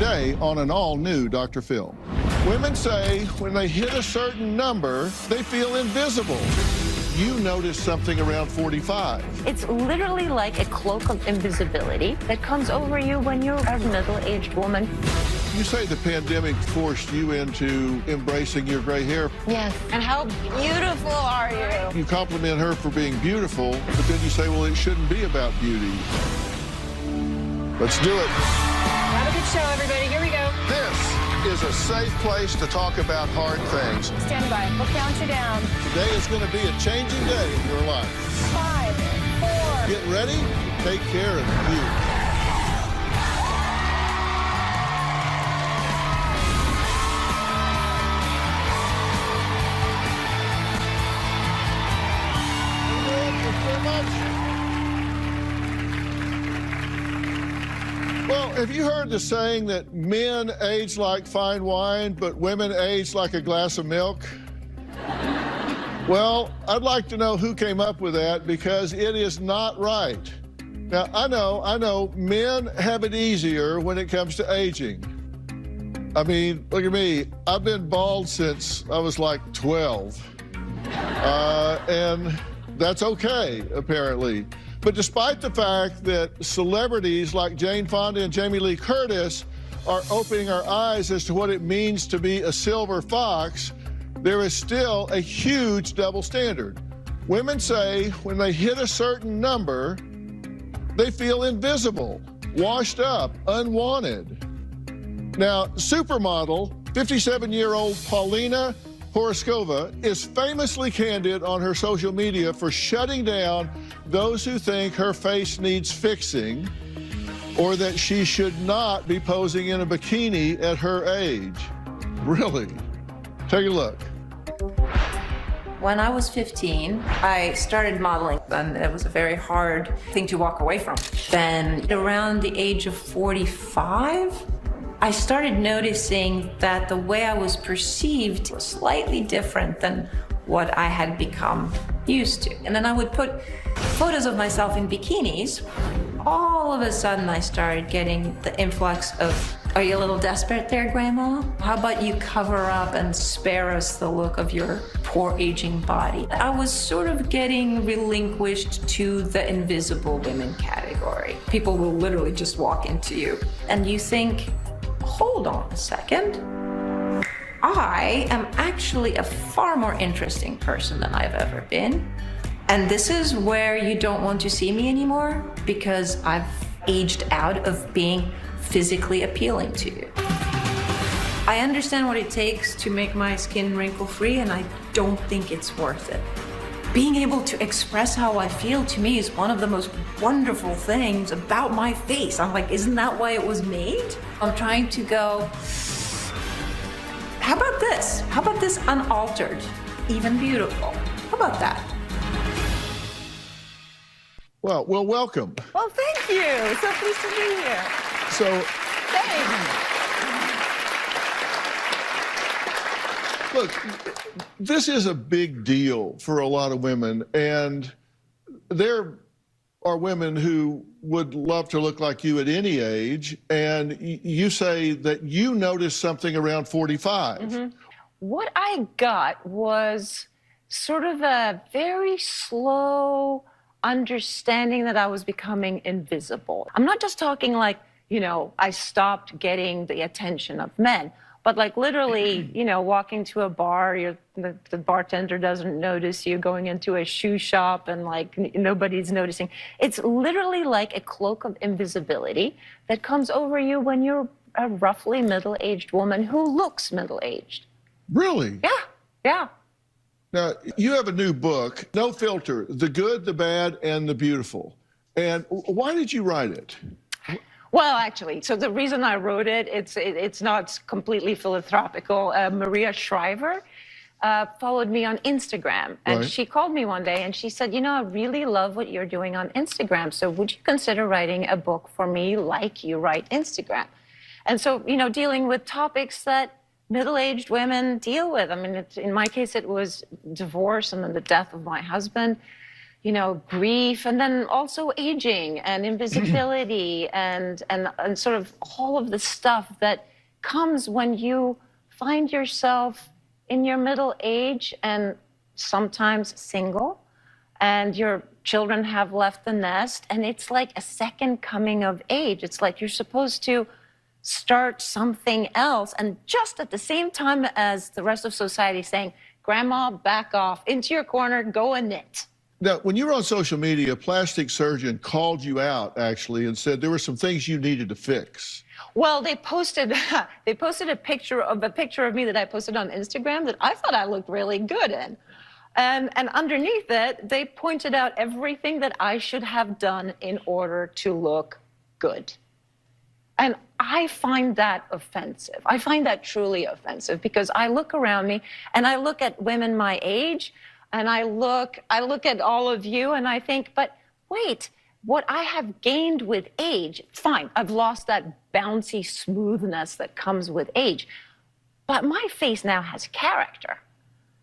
Today on an all-new Dr. Phill. Women say when they hit a certain number, they feel invisible. You notice something around 45. It's literally like a cloak of invisibility that comes over you when you're a middle-aged woman. You say the pandemic forced you into embracing your gray hair. Yes. And how beautiful are you? You compliment her for being beautiful, but then you say, well, it shouldn't be about beauty. Let's do it. Have a good show, everybody. Here we go. This is a safe place to talk about hard things. Stand by. We'll count you down. Today is going to be a changing day in your life. 5, 4. Get ready. Take care of you. Well, have you heard the saying that men age like fine wine, but women age like a glass of milk? Well, I'd like to know who came up with that, because it is not right. Now, I know men have it easier when it comes to aging. I mean, look at me. I've been bald since I was like 12. And that's okay, apparently. But despite the fact that celebrities like Jane Fonda and Jamie Lee Curtis are opening our eyes as to what it means to be a silver fox, there is still a huge double standard. Women say when they hit a certain number, they feel invisible, washed up, unwanted. Now, supermodel, 57-year-old Paulina Horoskova is famously candid on her social media for shutting down those who think her face needs fixing or that she should not be posing in a bikini at her age. Really? Take a look. When I was 15, I started modeling, and it was a very hard thing to walk away from. Then around the age of 45, I started noticing that the way I was perceived was slightly different than what I had become used to. And then I would put photos of myself in bikinis. All of a sudden, I started getting the influx of, "Are you a little desperate there, Grandma? How about you cover up and spare us the look of your poor aging body?" I was sort of getting relinquished to the invisible women category. People will literally just walk into you, and you think, hold on a second. I am actually a far more interesting person than I've ever been. And this is where you don't want to see me anymore, because I've aged out of being physically appealing to you. I understand what it takes to make my skin wrinkle-free, and I don't think it's worth it. Being able to express how I feel, to me, is one of the most wonderful things about my face. I'm like, isn't that why it was made? I'm trying to go, how about this? How about this unaltered, even beautiful? How about that? Well, welcome. Well, thank you. So pleased to be here. So, Thanks. look, this is a big deal for a lot of women, and there are women who would love to look like you at any age, and you say that you noticed something around 45. Mm-hmm. What I got was sort of a very slow understanding that I was becoming invisible. I'm not just talking like, I stopped getting the attention of men, but like literally, walking to a bar, the bartender doesn't notice you, going into a shoe shop and like nobody's noticing. It's literally like a cloak of invisibility that comes over you when you're a roughly middle-aged woman who looks middle-aged. Really? Yeah. Now, you have a new book, No Filter, The Good, the Bad, and the Beautiful. And why did you write it? Well, actually, so the reason I wrote it, it's not completely philanthropical. Maria Shriver followed me on Instagram, and she called me one day and she said, I really love what you're doing on Instagram, so would you consider writing a book for me like you write Instagram? And so, dealing with topics that middle-aged women deal with. I mean, in my case, it was divorce and then the death of my husband. you know, grief, and then also aging and invisibility and sort of all of the stuff that comes when you find yourself in your middle age and sometimes single, and your children have left the nest, and it's like a second coming of age. It's like you're supposed to start something else, and just at the same time as the rest of society saying, Grandma, back off, into your corner, go and knit. Now, when you were on social media, a plastic surgeon called you out, actually, and said there were some things you needed to fix. Well, they posted a picture of me that I posted on Instagram that I thought I looked really good in. And underneath it, they pointed out everything that I should have done in order to look good. And I find that offensive. I find that truly offensive, because I look around me and I look at women my age, and I look at all of you and I think, but wait, what I have gained with age, fine, I've lost that bouncy smoothness that comes with age, but my face now has character.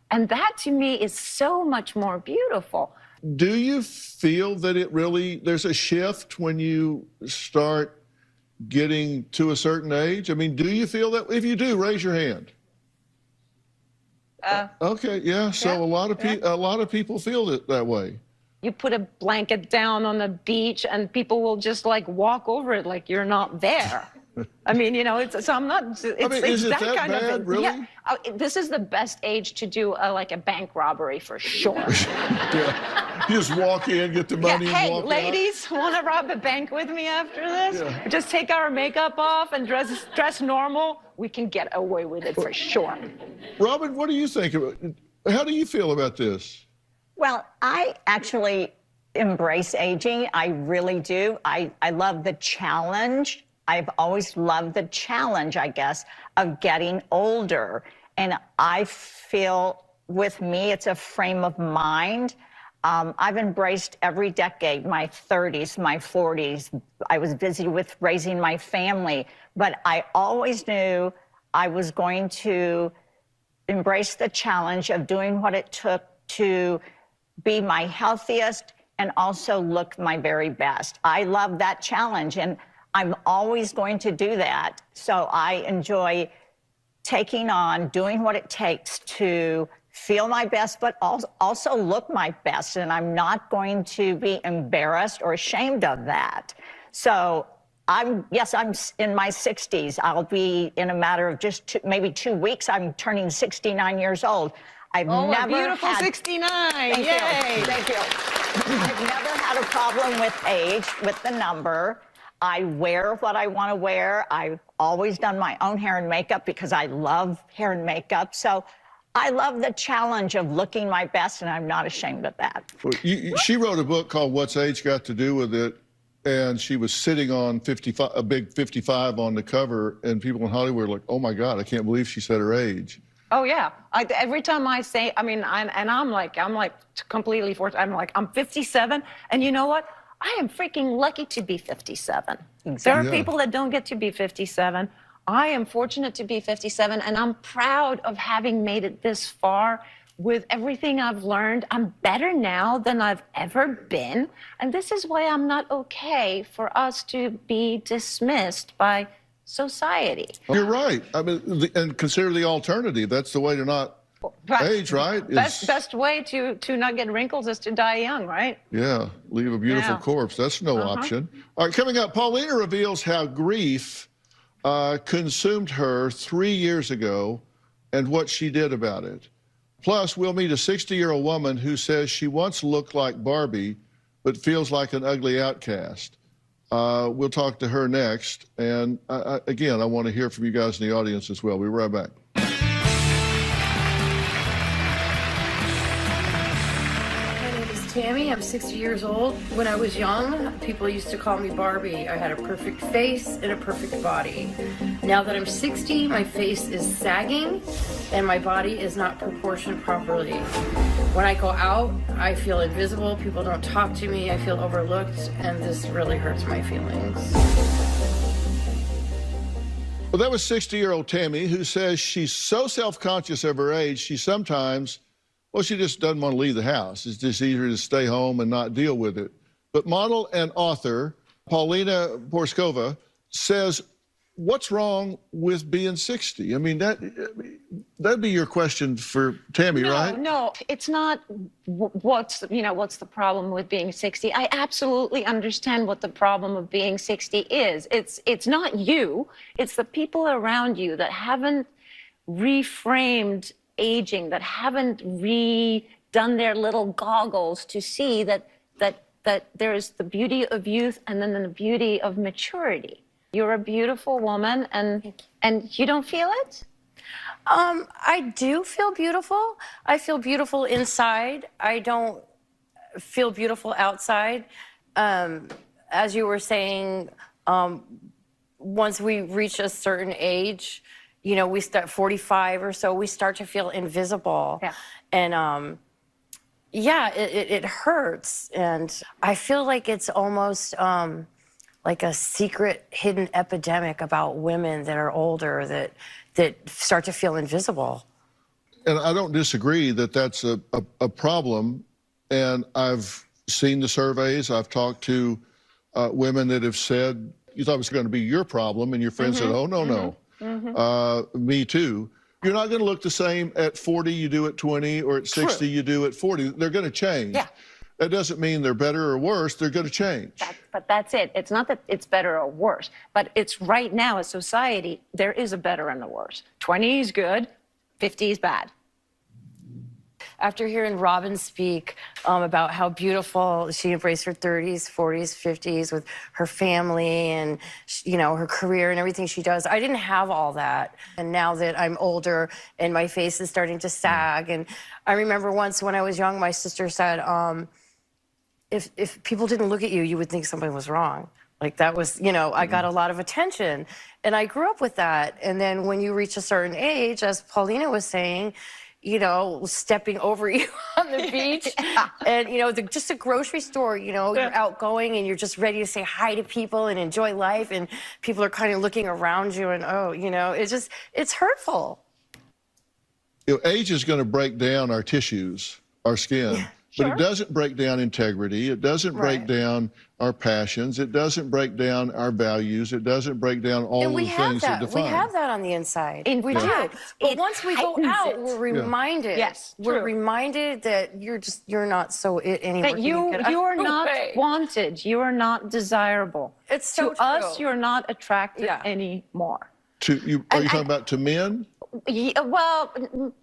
And that to me is so much more beautiful. Do you feel that there's a shift when you start getting to a certain age? I mean, do you feel that? If you do, raise your hand. Okay, yeah. So a lot of people feel it that way. You put a blanket down on the beach and people will just like walk over it like you're not there. I mean, you know, so I'm not. It's, is it that kind bad, of really? Yeah. This is the best age to do like a bank robbery for sure. Yeah. You just walk in, get the money, hey, and walk ladies, want to rob a bank with me after this? Yeah. Just take our makeup off and dress normal. We can get away with it for sure. Robin, what do you think about it? How do you feel about this? Well, I actually embrace aging. I really do. I love the challenge. I've always loved the challenge, I guess, of getting older. And I feel with me, it's a frame of mind. I've embraced every decade, my 30s, my 40s. I was busy with raising my family, but I always knew I was going to embrace the challenge of doing what it took to be my healthiest and also look my very best. I love that challenge, and I'm always going to do that. So I enjoy taking on, doing what it takes to feel my best, but also look my best. And I'm not going to be embarrassed or ashamed of that. So I'm in my 60s. I'll be, in a matter of just maybe 2 weeks, I'm turning 69 years old. I've never a beautiful had, 69. Thank Yay. you. Thank you. I've never had a problem with age, with the number. I wear what I want to wear. I've always done my own hair and makeup because I love hair and makeup. So I love the challenge of looking my best, and I'm not ashamed of that. Well, she wrote a book called What's Age Got to Do with It? And she was sitting on 55, a big 55 on the cover, and people in Hollywood were like, oh my God, I can't believe she said her age. Oh yeah. Every time I say, I mean, I'm like completely forced. I'm like, I'm 57, and you know what? I am freaking lucky to be 57. Exactly. There are people that don't get to be 57. I am fortunate to be 57, and I'm proud of having made it this far with everything I've learned. I'm better now than I've ever been, and this is why I'm not okay for us to be dismissed by society. You're right. I mean, and consider the alternative. That's the way to not age, right? Best way to not get wrinkles is to die young, right? Yeah, leave a beautiful corpse. That's no option. All right, coming up, Paulina reveals how grief consumed her 3 years ago and what she did about it. Plus, we'll meet a 60-year-old woman who says she once looked like Barbie but feels like an ugly outcast. We'll talk to her next. And again, I want to hear from you guys in the audience as well. We'll be right back. Tammy, I'm 60 years old. When I was young, people used to call me Barbie. I had a perfect face and a perfect body. Now that I'm 60, my face is sagging and my body is not proportioned properly. When I go out, I feel invisible. People don't talk to me. I feel overlooked, and this really hurts my feelings. Well, that was 60-year-old Tammy, who says she's so self-conscious of her age, she sometimes, Well, she just doesn't want to leave the house. It's just easier to stay home and not deal with it. But model and author Paulina Porskova says, what's wrong with being 60? I mean, that'd be your question for Tammy, right? No, it's not what's the problem with being 60. I absolutely understand what the problem of being 60 is. It's not you, it's the people around you that haven't reframed aging, that haven't redone their little goggles to see that there's the beauty of youth and then the beauty of maturity. You're a beautiful woman, and you don't feel it? I do feel beautiful. I feel beautiful inside. I don't feel beautiful outside. As you were saying, once we reach a certain age, you know, we start 45 or so, we start to feel invisible. Yeah. And yeah, it hurts. And I feel like it's almost like a secret hidden epidemic about women that are older that start to feel invisible. And I don't disagree that that's a problem. And I've seen the surveys. I've talked to women that have said, you thought it was going to be your problem, and your friend said, oh, no. Me too. You're not going to look the same at 40 you do at 20, or at 60 you do at 40. They're going to change. Yeah. That doesn't mean they're better or worse. They're going to change. But that's it. It's not that it's better or worse, but it's right now as society, there is a better and a worse. 20 is good, 50 is bad. After hearing Robin speak about how beautiful she embraced her 30s, 40s, 50s with her family and, you know, her career and everything she does, I didn't have all that. And now that I'm older and my face is starting to sag, and I remember once when I was young, my sister said, if people didn't look at you, you would think something was wrong. Like that was, you know, I got a lot of attention, and I grew up with that. And then when you reach a certain age, as Paulina was saying, you know, stepping over you on the beach and, you know, just a grocery store, you know, you're outgoing and you're just ready to say hi to people and enjoy life, and people are kind of looking around you and, oh, you know, it's hurtful. You know, age is going to break down our tissues, our skin. Yeah. But it doesn't break down integrity. It doesn't break down our passions. It doesn't break down our values. It doesn't break down all And the things that define. We have that on the inside. In We fact, do. But it once we go heightens out, it. we're reminded. Yes, We're true. reminded that you're not so it anymore. That you are not way. wanted. You are not desirable. It's so to us, true. you're not attractive Yeah. anymore. Are you talking about to men? Yeah, well,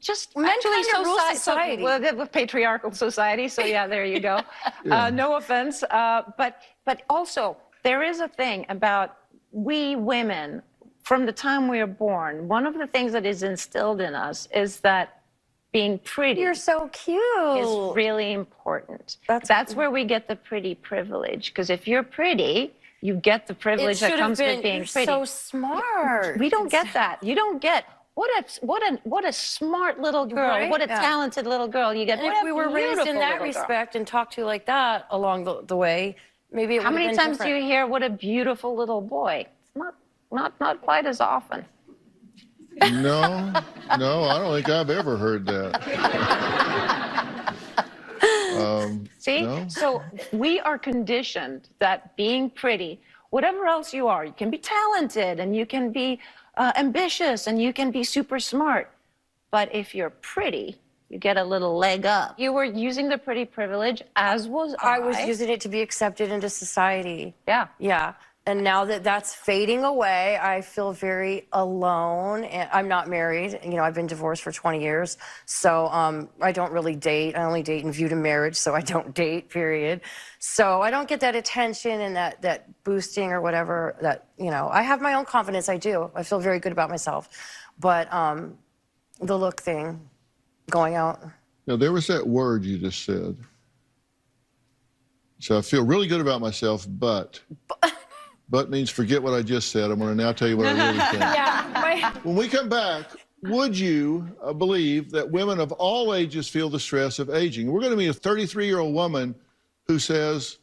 just Men actually kind of rule society. well, the patriarchal society. So yeah, there you go. No offense, but also there is a thing about we women from the time we are born. One of the things that is instilled in us is that being pretty You're so cute. is really important. That's where we get the pretty privilege. Because if you're pretty, you get the privilege that comes with being you're pretty. so smart. We don't get that. You don't get what a smart little girl. Right? What a Yeah. talented little girl. You get. And What if a we were raised in beautiful that little girl. respect and talked to like that along the way, maybe it would How have many been times do different. you hear "what a beautiful little boy"? It's not quite as often. No, I don't think I've ever heard that. See? No? So we are conditioned that being pretty, whatever else you are, you can be talented and you can be ambitious and you can be super smart. But if you're pretty, you get a little leg up. You were using the pretty privilege, as was I. I was using it to be accepted into society. Yeah. Yeah. And now that that's fading away, I feel very alone. And I'm not married. You know, I've been divorced for 20 years. So I don't really date. I only date in view to marriage, so I don't date, period. So I don't get that attention and that boosting or whatever that, you know, I have my own confidence. I do. I feel very good about myself. But the look thing, going out. Now, there was that word you just said. So I feel really good about myself, but means forget what I just said. I'm going to now tell you what I really think. Yeah. When we come back, would you believe that women of all ages feel the stress of aging? We're going to meet a 33-year-old woman who says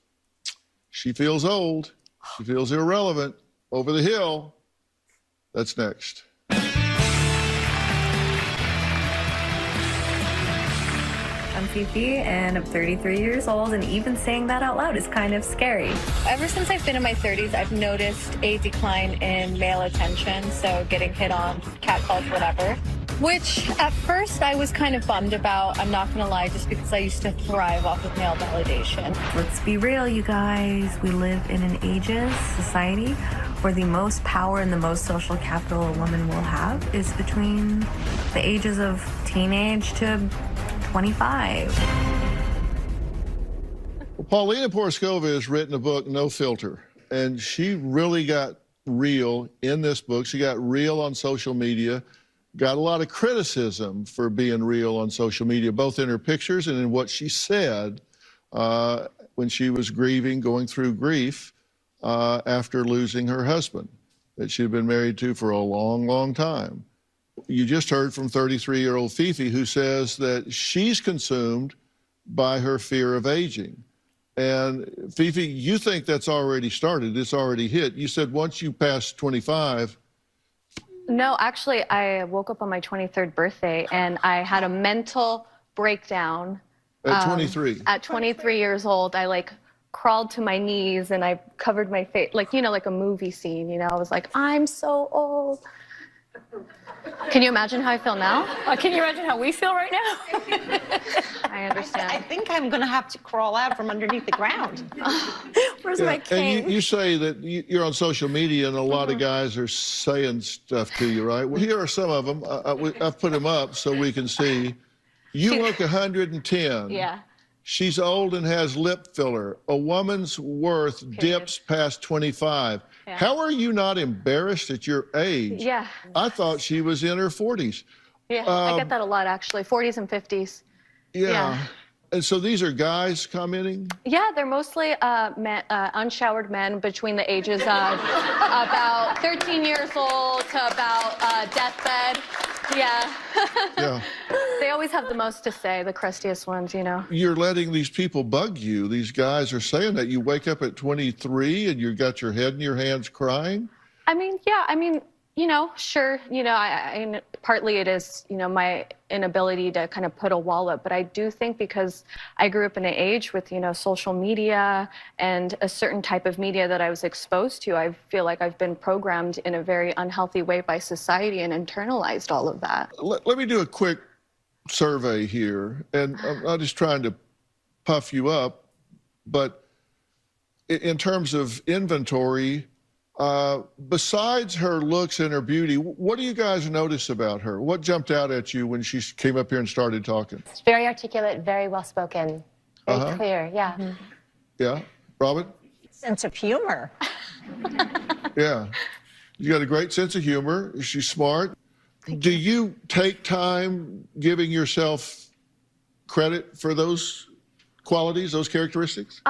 she feels old, she feels irrelevant, over the hill. That's next. I'm Fifi, and I'm 33 years old, and even saying that out loud is kind of scary. Ever since I've been in my 30s, I've noticed a decline in male attention, so getting hit on, catcalled, whatever. Which at first I was kind of bummed about, I'm not gonna lie, just because I used to thrive off of male validation. Let's be real, you guys. We live in an ageist society where the most power and the most social capital a woman will have is between the ages of teenage to 25. Well, Paulina Porskova has written a book, No Filter, and she really got real in this book. She got real on social media, got a lot of criticism for being real on social media, both in her pictures and in what she said when she was grieving, going through grief after losing her husband that she'd been married to for a long, long time. You just heard from 33-year-old Fifi, who says that she's consumed by her fear of aging. And Fifi, you think that's already started, it's already hit. You said once you pass 25. No, actually, I woke up on my 23rd birthday and I had a mental breakdown. At 23? At 23 years old, I crawled to my knees and I covered my face, like a movie scene, I was like, I'm so old. Can you imagine how I feel now? Can you imagine how we feel right now? I understand. I think I'm going to have to crawl out from underneath the ground. Where's my cane? And you say that you're on social media and a lot of guys are saying stuff to you, right? Well, here are some of them. I've put them up so we can see. You look 110. Yeah. She's old and has lip filler. A woman's worth dips past 25. Yeah. How are you not embarrassed at your age? Yeah. I thought she was in her 40s. Yeah, I get that a lot, actually, 40s and 50s. Yeah. And so these are guys commenting? Yeah, they're mostly unshowered men between the ages of about 13 years old to about deathbed. Yeah. Yeah. They always have the most to say, the crustiest ones, You're letting these people bug you. These guys are saying that. You wake up at 23 and you got your head in your hands crying? Sure, I partly it is, my inability to kind of put a wall up, but I do think because I grew up in an age with, social media and a certain type of media that I was exposed to, I feel like I've been programmed in a very unhealthy way by society and internalized all of that. Let me do a quick survey here, and I'm not just trying to puff you up, but in terms of inventory, besides her looks and her beauty, what do you guys notice about her? What jumped out at you when she came up here and started talking? It's very articulate, very well spoken, very clear, yeah. Mm-hmm. Yeah, Robin? Sense of humor. Yeah. You got a great sense of humor. She's smart. Do you take time giving yourself credit for those qualities, those characteristics?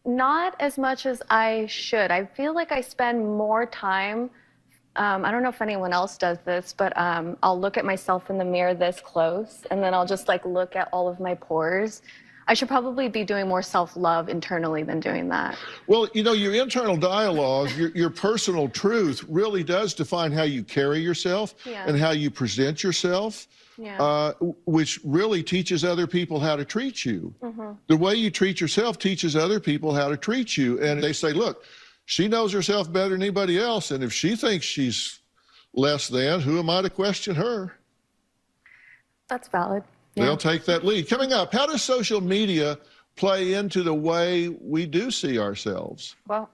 Not as much as I should. I feel like I spend more time, I don't know if anyone else does this, but I'll look at myself in the mirror this close, and then I'll just look at all of my pores. I should probably be doing more self-love internally than doing that. Well, your internal dialogue, your personal truth really does define how you carry yourself and how you present yourself. Yeah. Which really teaches other people how to treat you. The way you treat yourself teaches other people how to treat you. And they say, look, she knows herself better than anybody else. And if she thinks she's less than, who am I to question her? That's valid. Yeah. They'll take that lead. Coming up, how does social media play into the way we do see ourselves? Well,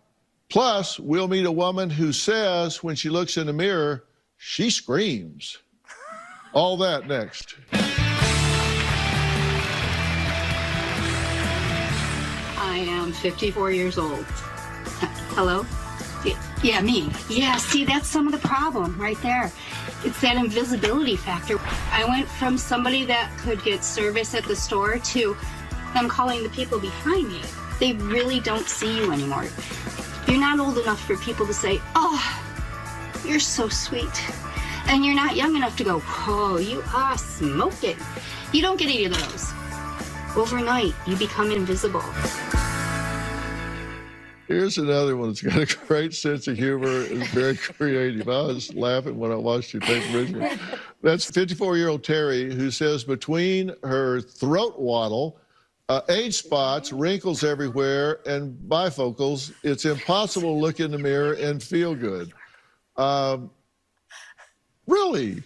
Plus, we'll meet a woman who says when she looks in the mirror, she screams. All that next. I am 54 years old. Hello? Yeah, me. Yeah, see, that's some of the problem right there. It's that invisibility factor. I went from somebody that could get service at the store to them calling the people behind me. They really don't see you anymore. You're not old enough for people to say, oh, you're so sweet. And you're not young enough to go, oh, you are smoking. You don't get any of those. Overnight, you become invisible. Here's another one that's got a great sense of humor and very creative. I was laughing when I watched your tape originally. That's 54-year-old Terry, who says between her throat waddle, age spots, wrinkles everywhere, and bifocals, it's impossible to look in the mirror and feel good. Really?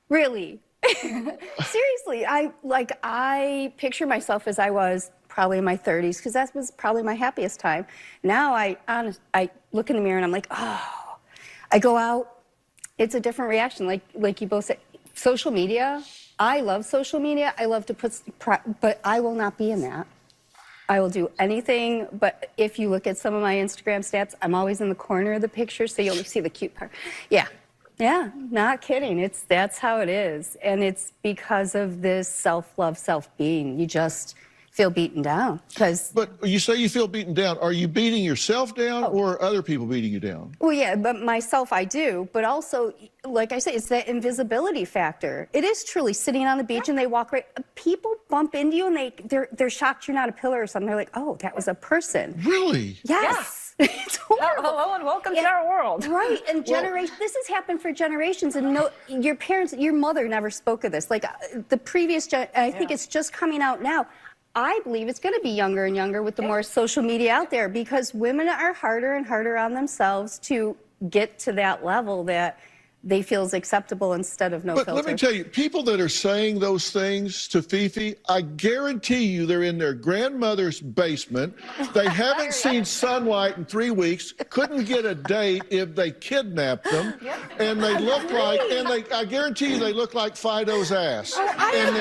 Really? Seriously, I picture myself as I was probably in my 30s, because that was probably my happiest time. Now I look in the mirror and I'm like, oh. I go out, it's a different reaction. Like you both said, social media. I love social media. I love to but I will not be in that. I will do anything, but if you look at some of my Instagram stats, I'm always in the corner of the picture, so you'll see the cute part. Yeah, not kidding. That's how it is. And it's because of this self-love, self-being. You just feel beaten down. But you say you feel beaten down. Are you beating yourself down or are other people beating you down? Well, yeah, but myself I do. But also, like I say, it's that invisibility factor. It is truly sitting on the beach and they walk right. People bump into you and they're shocked you're not a pillar or something. They're like, oh, that was a person. Really? Yes. It's horrible. Hello and welcome to our world. Right, and this has happened for generations, and your parents, your mother never spoke of this. Like the previous, I think it's just coming out now. I believe it's going to be younger and younger with the more social media out there, because women are harder and harder on themselves to get to that level that they feel is acceptable instead of no filter. But let me tell you, people that are saying those things to Fifi, I guarantee you they're in their grandmother's basement. They haven't seen sunlight in 3 weeks, couldn't get a date if they kidnapped them, and they look like, I guarantee you they look like Fido's ass. And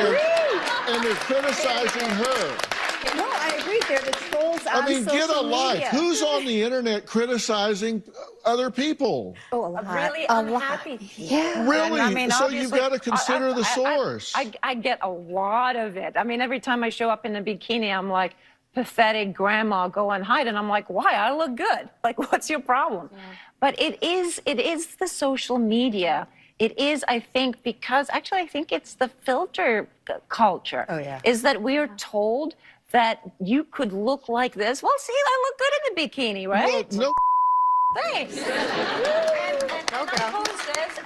they're criticizing her. No, I agree. They're the trolls on social media. Get a life. Who's on the internet criticizing other people? Oh, a lot. Really unhappy people. Yeah. Really? I mean, so you've got to consider the source. I get a lot of it. I mean, every time I show up in a bikini, I'm like, pathetic grandma, go and hide. And I'm like, why? I look good. Like, what's your problem? Yeah. But it is the social media. It is, I think, because actually I think it's the filter culture. Oh, yeah. Is that we are told that you could look like this. Well, see, I look good in the bikini, right? Well, no. Thanks.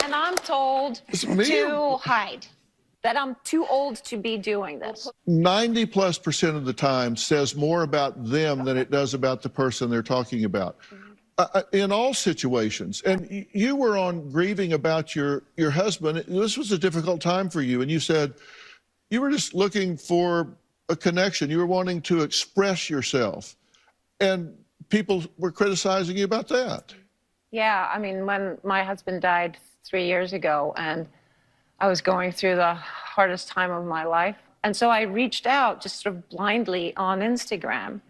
And I'm told to hide. That I'm too old to be doing this. 90+% of the time says more about them than it does about the person they're talking about. In all situations. And you were on grieving about your husband. This was a difficult time for you. And you said you were just looking for a connection. You were wanting to express yourself. And people were criticizing you about that. Yeah, I mean, when my husband died 3 years ago, and I was going through the hardest time of my life. And so I reached out just sort of blindly on Instagram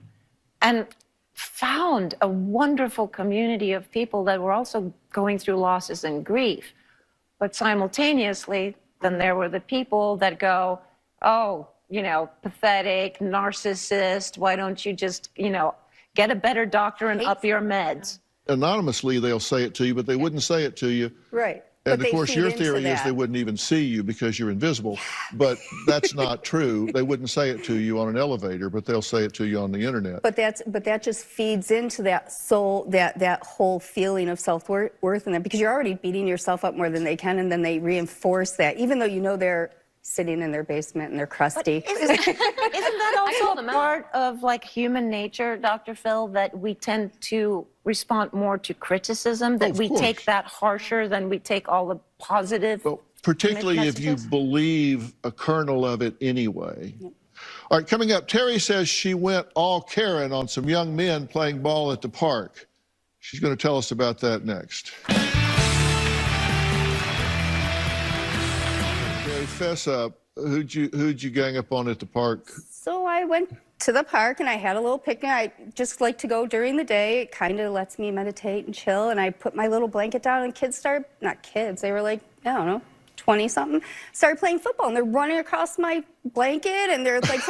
and found a wonderful community of people that were also going through losses and grief. But simultaneously, then there were the people that go, oh, you know, pathetic, narcissist, why don't you just, you know, get a better doctor and up your meds? Anonymously, they'll say it to you, but they wouldn't say it to you. Right. And of course, your theory is they wouldn't even see you because you're invisible. But that's not true. They wouldn't say it to you on an elevator, but they'll say it to you on the internet. But that just feeds into that soul, that whole feeling of self-worth in that, because you're already beating yourself up more than they can, and then they reinforce that, even though you know they're sitting in their basement and they're crusty. Isn't that also a part of like human nature, Dr. Phill, that we tend to respond more to criticism, that we take that harsher than we take all the positive? Well, particularly if you believe a kernel of it anyway. Yep. All right, coming up, Terry says she went all Karen on some young men playing ball at the park. She's going to tell us about that next. Fess up. Who'd you gang up on at the park? So I went to the park and I had a little picnic. I just like to go during the day. It kind of lets me meditate and chill. And I put my little blanket down and kids started, not kids, they were like, I don't know, 20-something, started playing football. And they're running across my blanket and they're like,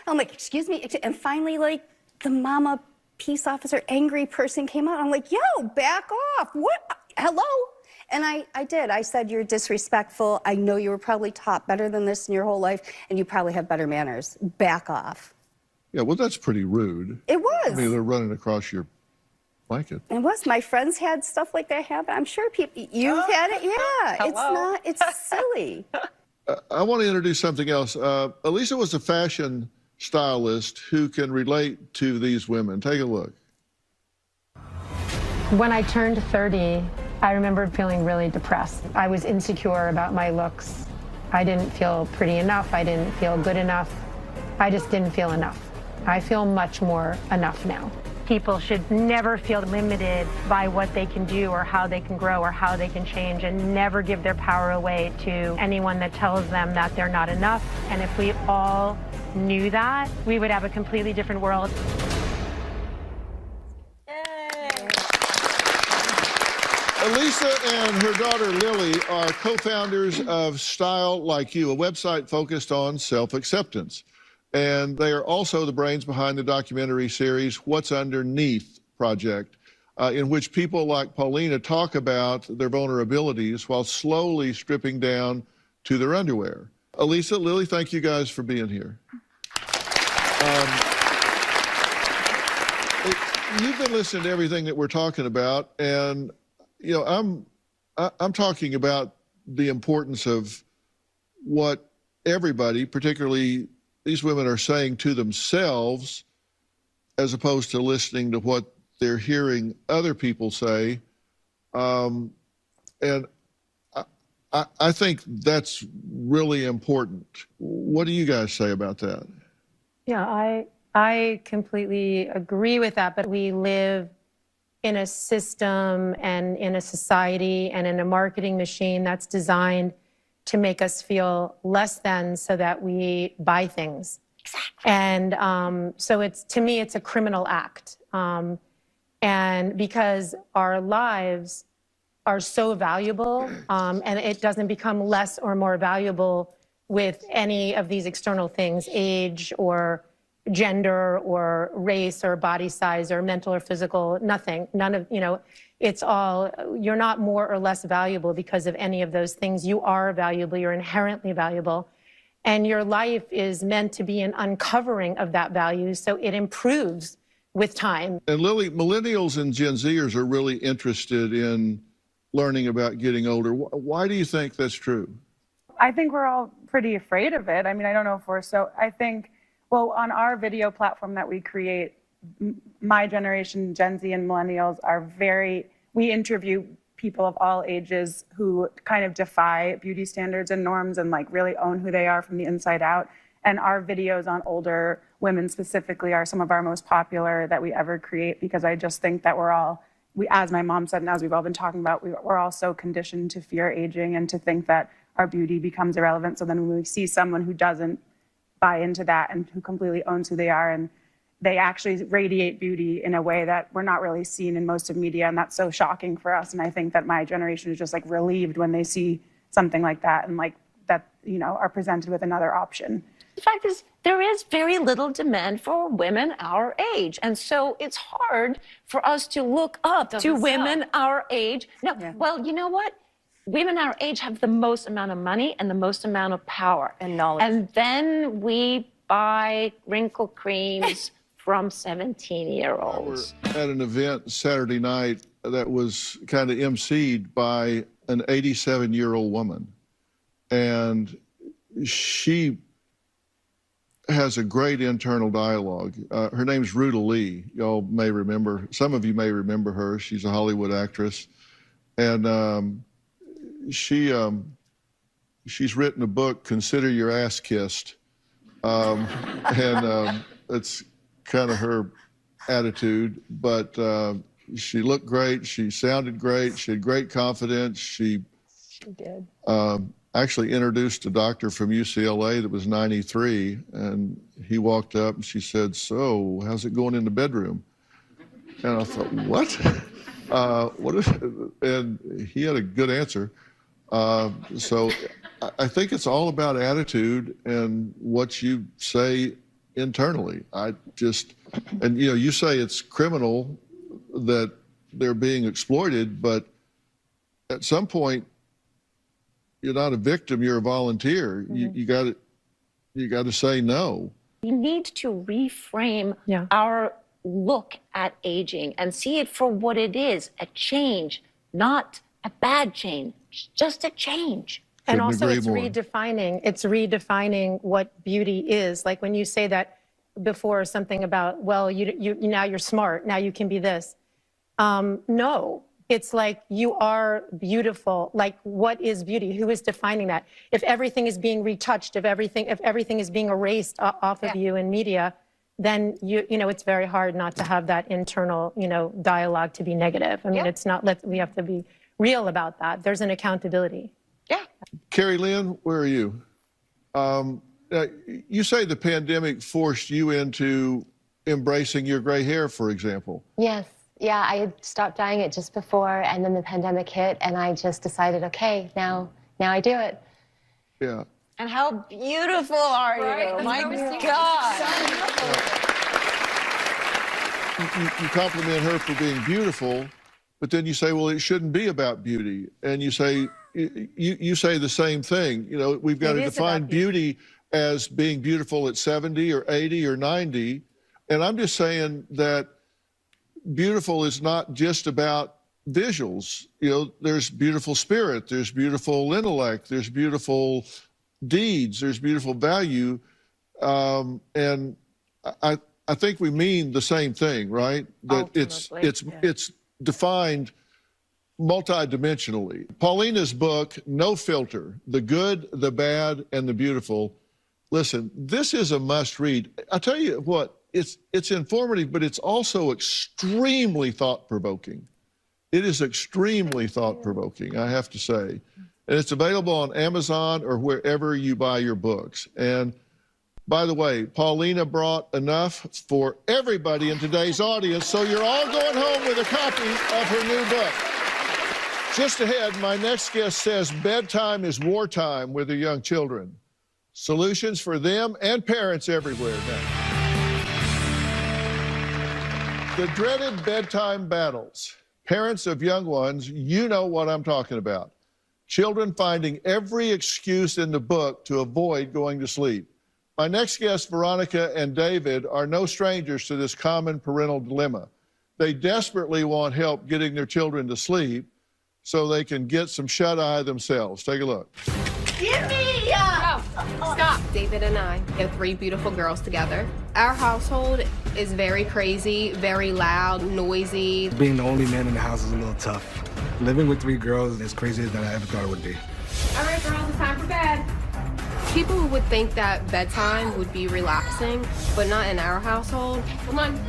I'm like, excuse me. And finally, like, the mama peace officer, angry person came out. I'm like, yo, back off. What? Hello? And I did. I said, you're disrespectful. I know you were probably taught better than this in your whole life, and you probably have better manners. Back off. Yeah, well, that's pretty rude. It was. I mean, they're running across your like it. And my friends had stuff like that happen. I'm sure you've had it. Yeah, it's silly. I want to introduce something else. Elisa was a fashion stylist who can relate to these women. Take a look. When I turned 30, I remember feeling really depressed. I was insecure about my looks. I didn't feel pretty enough. I didn't feel good enough. I just didn't feel enough. I feel much more enough now. People should never feel limited by what they can do or how they can grow or how they can change, and never give their power away to anyone that tells them that they're not enough. And if we all knew that, we would have a completely different world. Elisa and her daughter Lily are co-founders of Style Like You, a website focused on self-acceptance. And they are also the brains behind the documentary series What's Underneath Project, in which people like Paulina talk about their vulnerabilities while slowly stripping down to their underwear. Elisa, Lily, thank you guys for being here. You've been listening to everything that we're talking about, and you know, I'm talking about the importance of what everybody, particularly these women, are saying to themselves, as opposed to listening to what they're hearing other people say. And I think that's really important. What do you guys say about that? Yeah, I completely agree with that, but we live in a system and in a society and in a marketing machine that's designed to make us feel less than so that we buy things. Exactly. And so to me, it's a criminal act. And because our lives are so valuable, and it doesn't become less or more valuable with any of these external things, age or gender or race or body size or mental or physical, nothing, none of, it's all, you're not more or less valuable because of any of those things. You are valuable, you're inherently valuable. And your life is meant to be an uncovering of that value, so it improves with time. And Lily, millennials and Gen Zers are really interested in learning about getting older. Why do you think that's true? I think we're all pretty afraid of it. I mean, I don't know if we're so, I think, well, on our video platform that we create, my generation, Gen Z and millennials we interview people of all ages who kind of defy beauty standards and norms and like really own who they are from the inside out. And our videos on older women specifically are some of our most popular that we ever create, because I just think that as my mom said, and as we've all been talking about, we're all so conditioned to fear aging and to think that our beauty becomes irrelevant. So then when we see someone who doesn't buy into that and who completely owns who they are, and they actually radiate beauty in a way that we're not really seen in most of media, and that's so shocking for us. And I think that my generation is just like relieved when they see something like that and like that, are presented with another option. The fact is, there is very little demand for women our age. And so it's hard for us to look up to women our age. No, yeah. Well, you know what? Women our age have the most amount of money and the most amount of power. And knowledge. And then we buy wrinkle creams from 17-year-olds. We were at an event Saturday night that was kind of emceed by an 87-year-old woman. And she has a great internal dialogue. Her name's Ruta Lee. Y'all may remember, some of you may remember her. She's a Hollywood actress. And she's written a book, Consider Your Ass Kissed. It's kind of her attitude, but she looked great, she sounded great, she had great confidence. She did. Actually introduced a doctor from UCLA that was 93, and he walked up and she said, "So, how's it going in the bedroom?" And I thought, what? What is it? And he had a good answer. So I think it's all about attitude and what you say internally. You say it's criminal that they're being exploited, but at some point, you're not a victim, you're a volunteer. Mm-hmm. You got to say no. We need to reframe our look at aging and see it for what it is, a change, not a bad change, just a change. And also it's redefining what beauty is. Like when you say that before, something about, well, you now you're smart, now you can be this. No, it's like you are beautiful. Like, what is beauty? Who is defining that? If everything is being retouched, if everything is being erased off of you in media, then you know it's very hard not to have that internal dialogue to be negative. I mean, it's not. We have to be real about that. There's an accountability. Yeah. Carrie Lynn, where are you? You say the pandemic forced you into embracing your gray hair, for example. Yes. Yeah, I had stopped dyeing it just before, and then the pandemic hit, and I just decided, okay, now I do it. Yeah. And how beautiful are you? My God. You compliment her for being beautiful, but then you say, well, it shouldn't be about beauty. And you say the same thing. You know, we've got to define beauty as being beautiful at 70 or 80 or 90. And I'm just saying that beautiful is not just about visuals. You know, there's beautiful spirit, there's beautiful intellect, there's beautiful deeds, there's beautiful value. And I think we mean the same thing, right? That it's defined multidimensionally. Paulina's book, No Filter, The Good, the Bad, and the Beautiful. Listen, this is a must read. I tell you what, it's informative, but it's also extremely thought-provoking. It is extremely thought-provoking, I have to say. And it's available on Amazon or wherever you buy your books. And by the way, Paulina brought enough for everybody in today's audience, so you're all going home with a copy of her new book. Just ahead, my next guest says bedtime is wartime with her young children. Solutions for them and parents everywhere now. The dreaded bedtime battles. Parents of young ones, you know what I'm talking about. Children finding every excuse in the book to avoid going to sleep. My next guests, Veronica and David, are no strangers to this common parental dilemma. They desperately want help getting their children to sleep so they can get some shut-eye themselves. Take a look. Give me Stop. David and I have 3 beautiful girls together. Our household is very crazy, very loud, noisy. Being the only man in the house is a little tough. Living with 3 girls is as crazy as I ever thought it would be. All right, girls, it's time for bed. People would think that bedtime would be relaxing, but not in our household. Come on.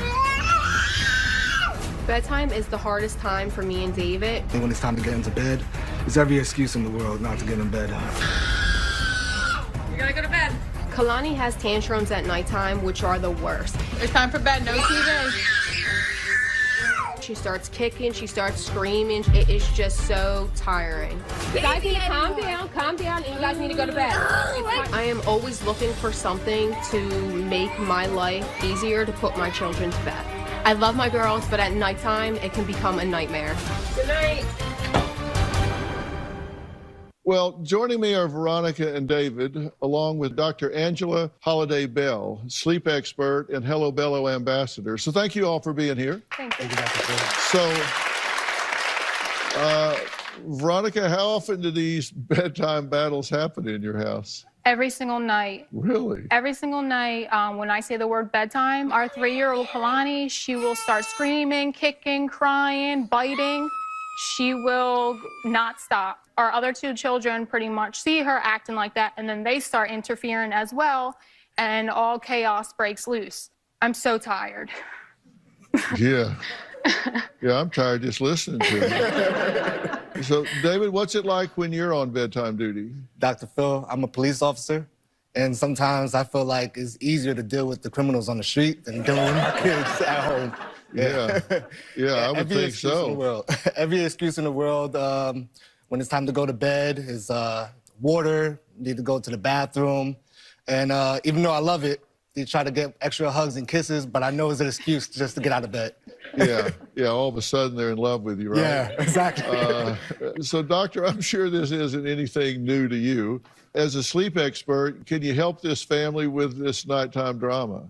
Bedtime is the hardest time for me and David. And when it's time to get into bed, there's every excuse in the world not to get in bed. You gotta go to bed. Kalani has tantrums at nighttime, which are the worst. It's time for bed, no TV. She starts kicking, she starts screaming. It is just so tiring. You guys need to calm down, and you guys need to go to bed. I am always looking for something to make my life easier to put my children to bed. I love my girls, but at nighttime, it can become a nightmare. Good night. Well, joining me are Veronica and David, along with Dr. Angela Holliday Bell, sleep expert and Hello Bello ambassador. So thank you all for being here. Thank you. So, Veronica, how often do these bedtime battles happen in your house? Every single night. Really? Every single night. When I say the word bedtime, our 3-year-old Kalani, she will start screaming, kicking, crying, biting. She will not stop. Our other 2 children pretty much see her acting like that, and then they start interfering as well, and all chaos breaks loose. I'm so tired. Yeah. Yeah, I'm tired just listening to it. So, David, what's it like when you're on bedtime duty? Dr. Phill, I'm a police officer, and sometimes I feel like it's easier to deal with the criminals on the street than dealing with my kids at home. Yeah, I would think so. Every excuse in the world. When it's time to go to bed is water, need to go to the bathroom. And even though I love it, they try to get extra hugs and kisses, but I know it's an excuse just to get out of bed. Yeah, all of a sudden they're in love with you, right? Yeah, exactly. So, Doctor, I'm sure this isn't anything new to you. As a sleep expert, can you help this family with this nighttime drama?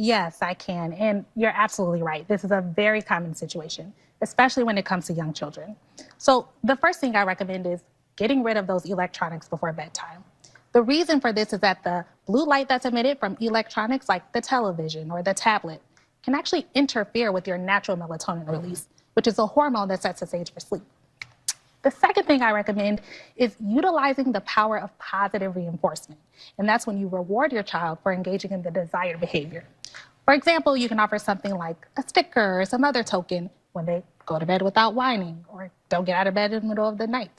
Yes, I can. And you're absolutely right. This is a very common situation, especially when it comes to young children. So the first thing I recommend is getting rid of those electronics before bedtime. The reason for this is that the blue light that's emitted from electronics, like the television or the tablet, can actually interfere with your natural melatonin release, which is a hormone that sets the stage for sleep. The second thing I recommend is utilizing the power of positive reinforcement. And that's when you reward your child for engaging in the desired behavior. For example, you can offer something like a sticker or some other token when they go to bed without whining or don't get out of bed in the middle of the night.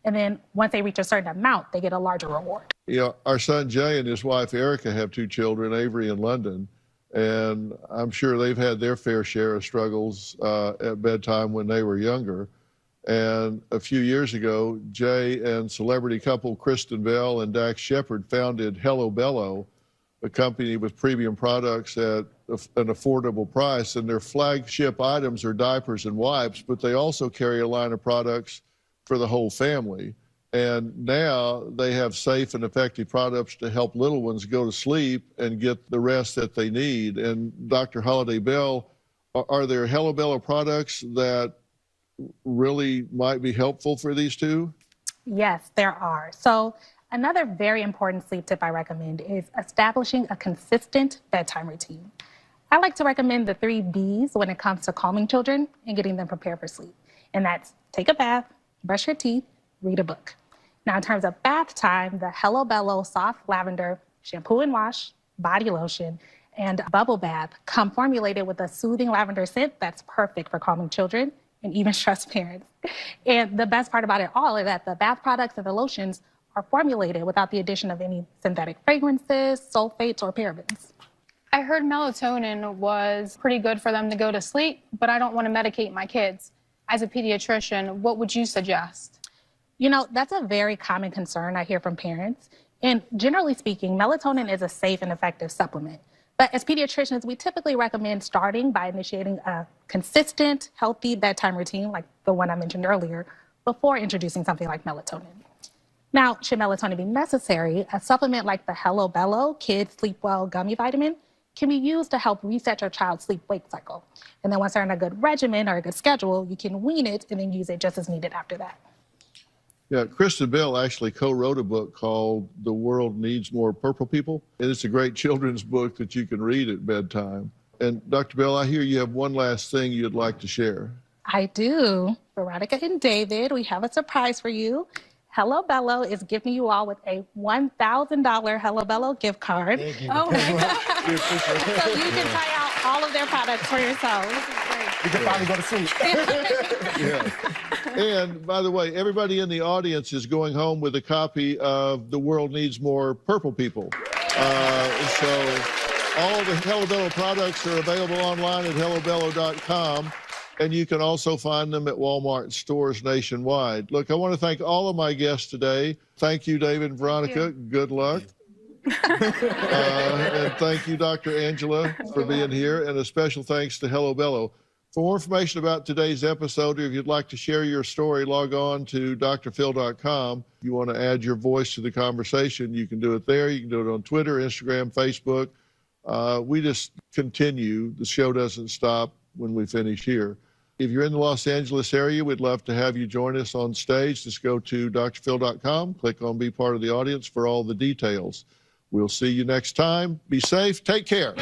And then once they reach a certain amount, they get a larger reward. You know, our son Jay and his wife Erica have 2 children, Avery and London, and I'm sure they've had their fair share of struggles at bedtime when they were younger. And a few years ago, Jay and celebrity couple Kristen Bell and Dax Shepard founded Hello Bello, a company with premium products at an affordable price. And their flagship items are diapers and wipes, but they also carry a line of products for the whole family. And now they have safe and effective products to help little ones go to sleep and get the rest that they need. And Dr. Holiday Bell, are there Hello Bello products that really might be helpful for these two? Yes, there are. So another very important sleep tip I recommend is establishing a consistent bedtime routine. I like to recommend the 3 B's when it comes to calming children and getting them prepared for sleep. And that's take a bath, brush your teeth, read a book. Now, in terms of bath time, the Hello Bello Soft Lavender Shampoo and Wash, Body Lotion, and Bubble Bath come formulated with a soothing lavender scent that's perfect for calming children and even stressed parents. And the best part about it all is that the bath products and the lotions are formulated without the addition of any synthetic fragrances, sulfates, or parabens. I heard melatonin was pretty good for them to go to sleep, but I don't want to medicate my kids. As a pediatrician, what would you suggest? You know, that's a very common concern I hear from parents. And generally speaking, melatonin is a safe and effective supplement. But as pediatricians, we typically recommend starting by initiating a consistent, healthy bedtime routine, like the one I mentioned earlier, before introducing something like melatonin. Now, should melatonin be necessary, a supplement like the Hello Bello Kids Sleep Well Gummy Vitamin can be used to help reset your child's sleep-wake cycle. And then once they're in a good regimen or a good schedule, you can wean it and then use it just as needed after that. Yeah, Kristen Bell actually co-wrote a book called The World Needs More Purple People. And it's a great children's book that you can read at bedtime. And Dr. Bell, I hear you have one last thing you'd like to share. I do. Veronica and David, we have a surprise for you. Hello Bello is giving you all with a $1,000 Hello Bello gift card. Thank you. Oh my God. So you can try out all of their products for yourselves. This is great. You can finally go to sleep. Yeah. And by the way, everybody in the audience is going home with a copy of The World Needs More Purple People. So all the Hello Bello products are available online at hellobello.com. And you can also find them at Walmart stores nationwide. Look, I want to thank all of my guests today. Thank you, David and Veronica. Good luck. And thank you, Dr. Angela, for being here. And a special thanks to Hello Bello. For more information about today's episode, or if you'd like to share your story, log on to drphill.com. If you want to add your voice to the conversation, you can do it there. You can do it on Twitter, Instagram, Facebook. We just continue. The show doesn't stop when we finish here. If you're in the Los Angeles area, we'd love to have you join us on stage. Just go to drphill.com, click on Be Part of the Audience for all the details. We'll see you next time. Be safe. Take care.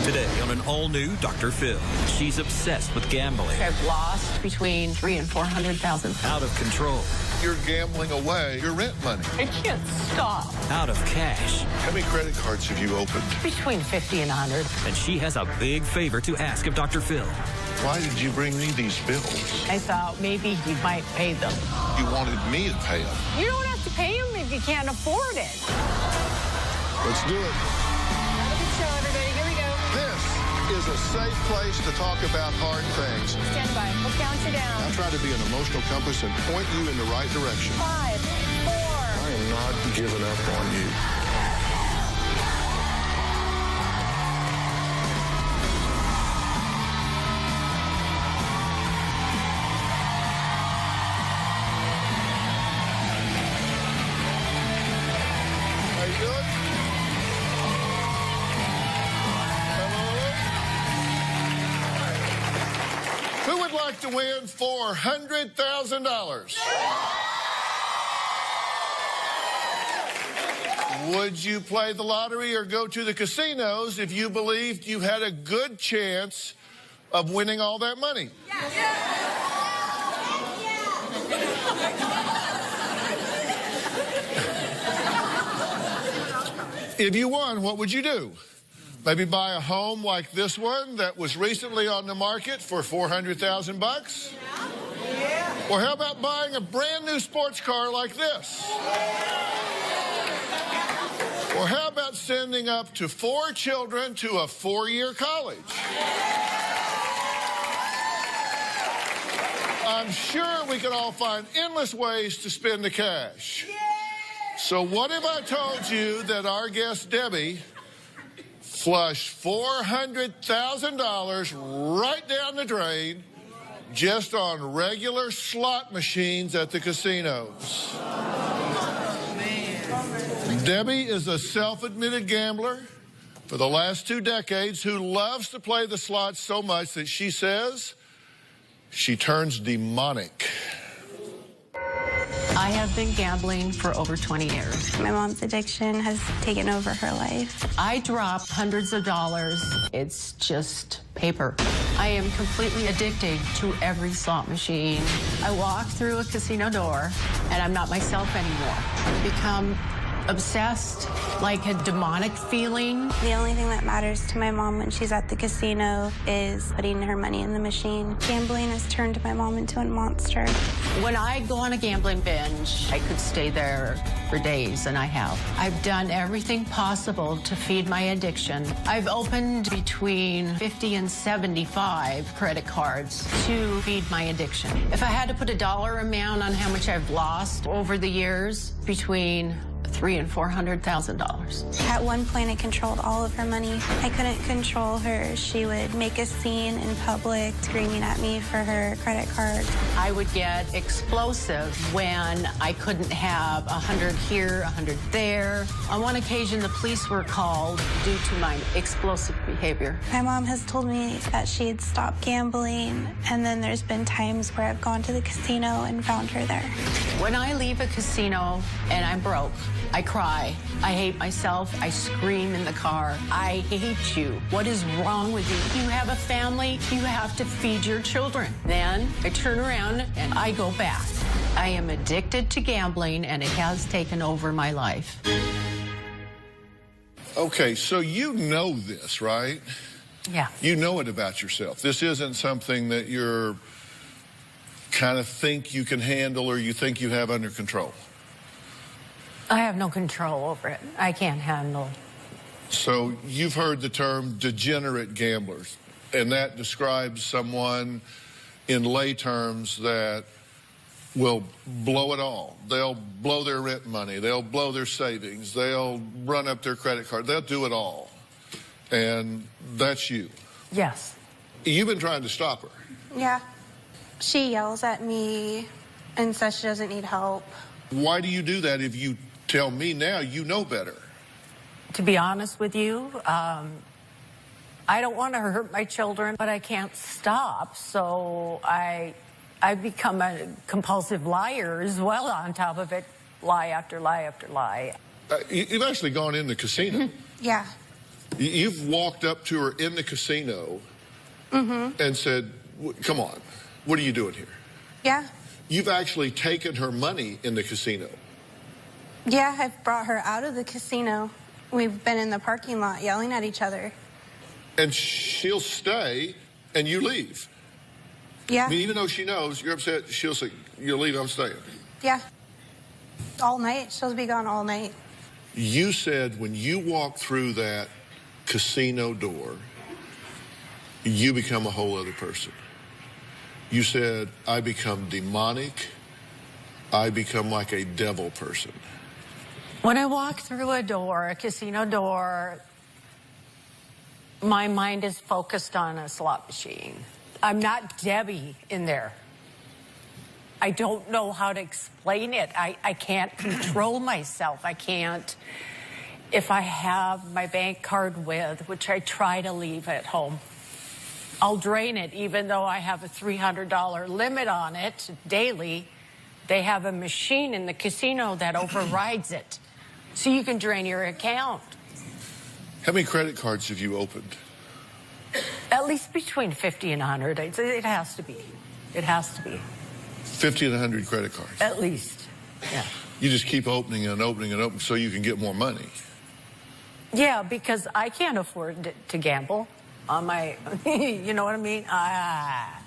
Today on an all-new Dr. Phill. She's obsessed with gambling. I've lost between $300,000 and $400,000. Out of control. You're gambling away your rent money. I can't stop. Out of cash. How many credit cards have you opened? Between 50 and 100. And she has a big favor to ask of Dr. Phill. Why did you bring me these bills? I thought maybe you might pay them. You wanted me to pay them. You don't have to pay them if you can't afford it. Let's do it. Have a good show, everybody. Here we go. This is a safe place to talk about hard things. Stand by. We'll count you down. I'll try to be an emotional compass and point you in the right direction. 5, 4. I am not giving up on you. How you doing? Hello? Who would like to win $400,000? Would you play the lottery or go to the casinos if you believed you had a good chance of winning all that money? If you won, what would you do? Maybe buy a home like this one that was recently on the market for $400,000? Or how about buying a brand new sports car like this? Or how about sending up to 4 children to a 4-year college? I'm sure we could all find endless ways to spend the cash. So what if I told you that our guest Debbie flushed $400,000 right down the drain just on regular slot machines at the casinos? Debbie is a self-admitted gambler for the last 2 decades who loves to play the slots so much that she says she turns demonic. I have been gambling for over 20 years. My mom's addiction has taken over her life. I drop hundreds of dollars. It's just paper. I am completely addicted to every slot machine. I walk through a casino door and I'm not myself anymore. I become obsessed, like a demonic feeling. The only thing that matters to my mom when she's at the casino is putting her money in the machine. Gambling has turned my mom into a monster. When I go on a gambling binge, I could stay there for days, and I have. I've done everything possible to feed my addiction. I've opened between 50 and 75 credit cards to feed my addiction. If I had to put a dollar amount on how much I've lost over the years, between $300,000 and $400,000. At one point, I controlled all of her money. I couldn't control her. She would make a scene in public, screaming at me for her credit card. I would get explosive when I couldn't have 100 here, 100 there. On one occasion, the police were called due to my explosive behavior. My mom has told me that she had stopped gambling, and then there's been times where I've gone to the casino and found her there. When I leave a casino and I'm broke, I cry. I hate myself. I scream in the car. I hate you. What is wrong with you? You have a family. You have to feed your children. Then I turn around and I go back. I am addicted to gambling, and it has taken over my life. Okay, so you know this, right? Yeah. You know it about yourself. This isn't something that you're kind of think you can handle or you think you have under control. I have no control over it. I can't handle. So you've heard the term degenerate gamblers, and that describes someone in lay terms that will blow it all. They'll blow their rent money. They'll blow their savings. They'll run up their credit card. They'll do it all. And that's you. Yes. You've been trying to stop her. Yeah. She yells at me and says she doesn't need help. Why do you do that if you tell me now you know better? To be honest with you, I don't want to hurt my children, but I can't stop. So I become a compulsive liar as well on top of it, lie after lie after lie. You've actually gone in the casino. Yeah. You've walked up to her in the casino and said, come on, what are you doing here? Yeah. You've actually taken her money in the casino. Yeah, I've brought her out of the casino. We've been in the parking lot yelling at each other. And she'll stay and you leave. Yeah. I mean, even though she knows you're upset, she'll say, you'll leave, I'm staying. Yeah. All night. She'll be gone all night. You said when you walk through that casino door, you become a whole other person. You said, I become demonic. I become like a devil person. When I walk through a door, a casino door, my mind is focused on a slot machine. I'm not Debbie in there. I don't know how to explain it. I can't control myself. I can't. If I have my bank card with, which I try to leave at home, I'll drain it, even though I have a $300 limit on it daily. They have a machine in the casino that overrides it. So you can drain your account. How many credit cards have you opened? At least between 50 and 100. It has to be. It has to be. 50 and 100 credit cards. At least, yeah. You just keep opening and opening and opening so you can get more money. Yeah, because I can't afford to gamble on my, you know what I mean? I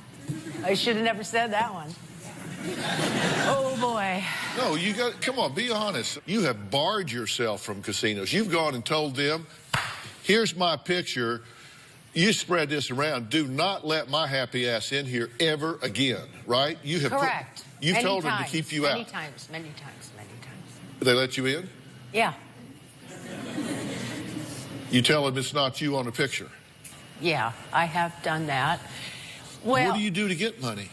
should have never said that one. Oh, boy. No, you got, come on, be honest. You have barred yourself from casinos. You've gone and told them, here's my picture. You spread this around. Do not let my happy ass in here ever again, right? You have correct. You've many told times, them to keep you many out. Times, many times, many times. They let you in? Yeah. You tell them it's not you on the picture. Yeah, I have done that. Well, what do you do to get money?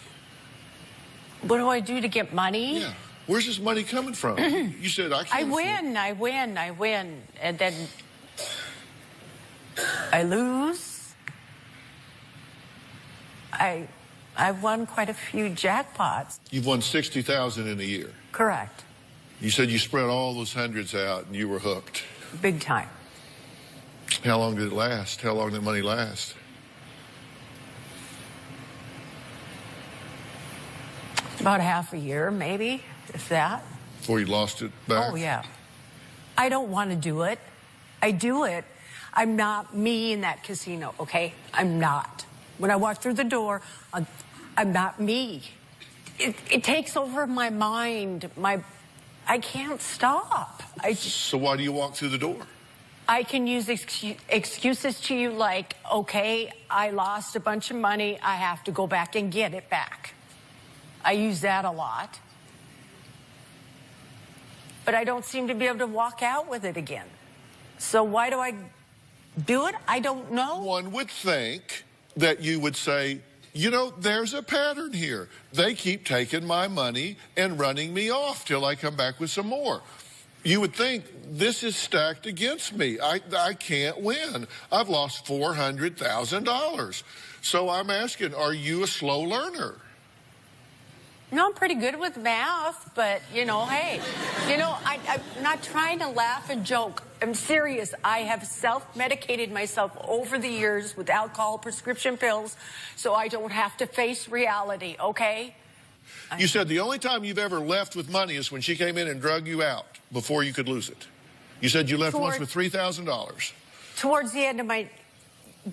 What do I do to get money? Yeah. Where's this money coming from? You said, I can't. I win. And then I lose. I've won quite a few jackpots. You've won $60,000 in a year. Correct. You said you spread all those hundreds out and you were hooked. Big time. How long did it last? How long did money last? About half a year, maybe, if that. Before you lost it back? Oh, yeah. I don't want to do it. I do it. I'm not me in that casino, okay? I'm not. When I walk through the door, I'm not me. It takes over my mind. I can't stop. So why do you walk through the door? I can use excuses to you like, okay, I lost a bunch of money. I have to go back and get it back. I use that a lot. But I don't seem to be able to walk out with it again. So why do I do it? I don't know. One would think that you would say, you know, there's a pattern here. They keep taking my money and running me off till I come back with some more. You would think this is stacked against me. I can't win. I've lost $400,000. So I'm asking, are you a slow learner? No, I'm pretty good with math, but, you know, hey, you know, I'm not trying to laugh and joke. I'm serious. I have self-medicated myself over the years with alcohol, prescription pills, so I don't have to face reality, okay? You said the only time you've ever left with money is when she came in and drug you out before you could lose it. You said you left once with $3,000.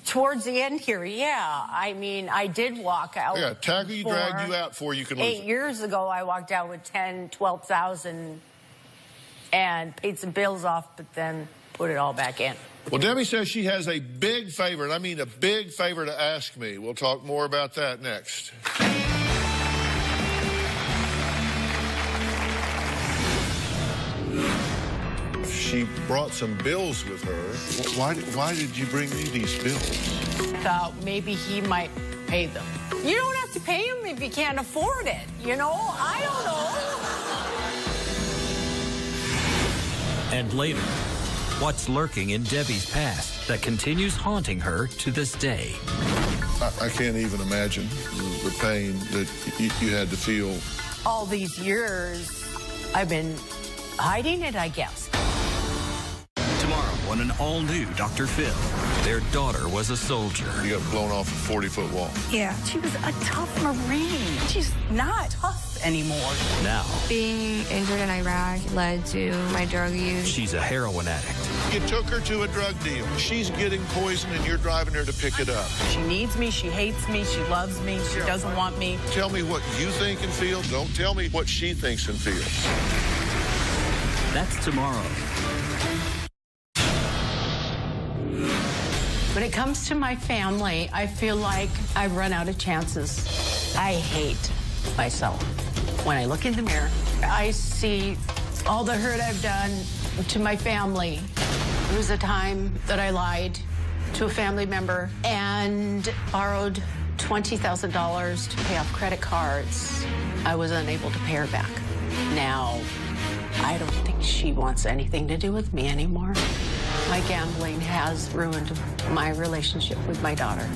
Towards the end here, yeah. I mean, I did walk out. Yeah, tackle you, dragged you out before you could lose it. 8 years ago, I walked out with $10,000, $12,000 and paid some bills off, but then put it all back in. Well, Debbie says she has a big favor, and I mean a big favor to ask me. We'll talk more about that next. She brought some bills with her. Why did you bring me these bills? Thought maybe he might pay them. You don't have to pay him if you can't afford it, you know? I don't know. And later, what's lurking in Debbie's past that continues haunting her to this day? I can't even imagine the pain that you had to feel. All these years, I've been hiding it, I guess. Tomorrow, on an all-new Dr. Phill. Their daughter was a soldier. You got blown off a 40-foot wall. Yeah, she was a tough Marine. She's not tough anymore. Now, being injured in Iraq led to my drug use. she's a heroin addict. You took her to a drug deal. She's getting poison and you're driving her to pick it up. She needs me, she hates me, she loves me, she doesn't want me. Tell me what you think and feel. Don't tell me what she thinks and feels. That's tomorrow. When it comes to my family, I feel like I've run out of chances. I hate myself. When I look in the mirror, I see all the hurt I've done to my family. There was a time that I lied to a family member and borrowed $20,000 to pay off credit cards. I was unable to pay her back. Now, I don't think she wants anything to do with me anymore. My gambling has ruined my relationship with my daughter.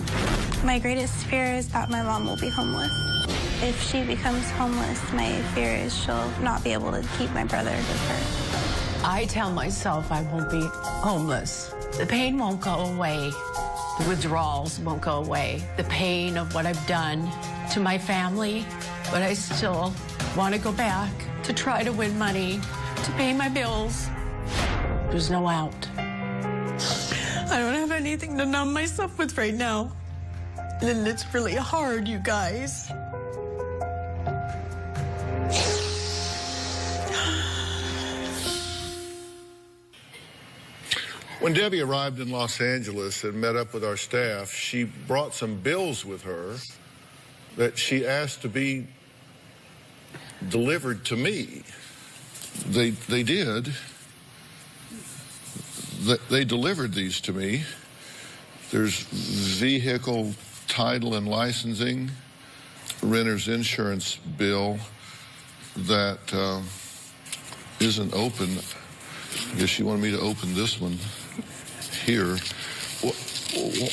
My greatest fear is that my mom will be homeless. If she becomes homeless, my fear is she'll not be able to keep my brother with her. I tell myself I won't be homeless. The pain won't go away. The withdrawals won't go away. The pain of what I've done to my family, but I still want to go back to try to win money to pay my bills. There's no out. I don't have anything to numb myself with right now. And it's really hard, you guys. When Debbie arrived in Los Angeles and met up with our staff, she brought some bills with her that she asked to be delivered to me. They did. They delivered these to me. There's vehicle title and licensing, renter's insurance bill that isn't open. I guess she wanted me to open this one here.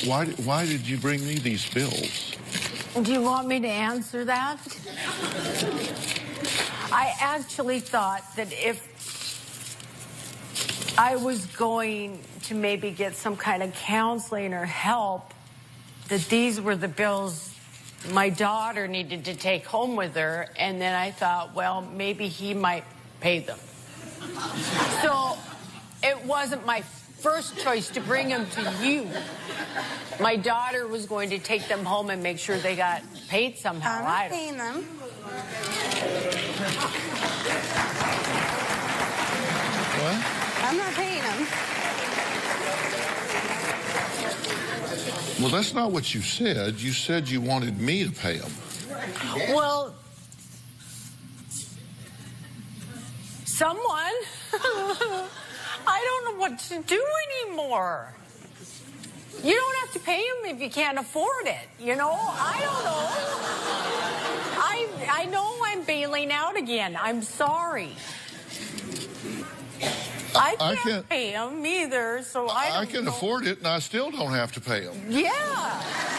Why did you bring me these bills? Do you want me to answer that? I actually thought that if I was going to maybe get some kind of counseling or help, that these were the bills my daughter needed to take home with her, and then I thought, well, maybe he might pay them. So it wasn't my first choice to bring them to you. My daughter was going to take them home and make sure they got paid somehow. I'm not paying them. What? I'm not paying them. Well, that's not what you said. You said you wanted me to pay them. Well, someone. I don't know what to do anymore. You don't have to pay him if you can't afford it, you know? I don't know. I know I'm bailing out again. I'm sorry. I can't pay him either, so I don't I can know. afford it, and I still don't have to pay them. Yeah,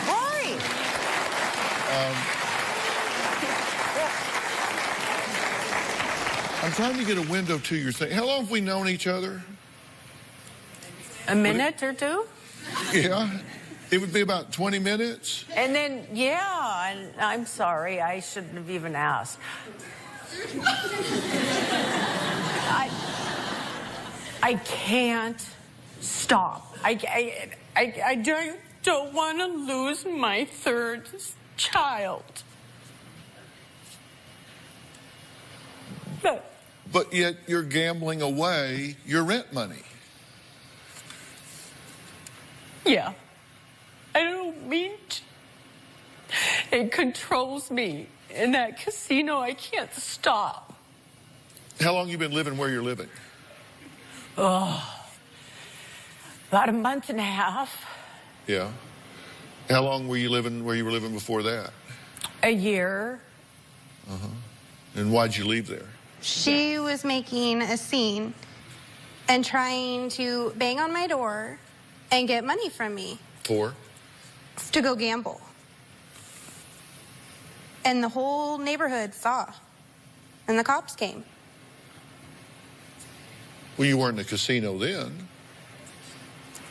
right. I'm trying to get a window to your thing. How long have we known each other? A minute or two? Yeah. It would be about 20 minutes. And then, yeah, and I'm sorry, I shouldn't have even asked. I can't stop. I don't want to lose my third child. But yet you're gambling away your rent money. Yeah. I don't mean to. It controls me. In that casino, I can't stop. How long you been living where you're living? Oh, about a month and a half. Yeah. How long were you living where you were living before that? A year. Uh-huh. And why'd you leave there? She was making a scene and trying to bang on my door and get money from me For? to go gamble. And the whole neighborhood saw. And the cops came. Well, you weren't in a casino then.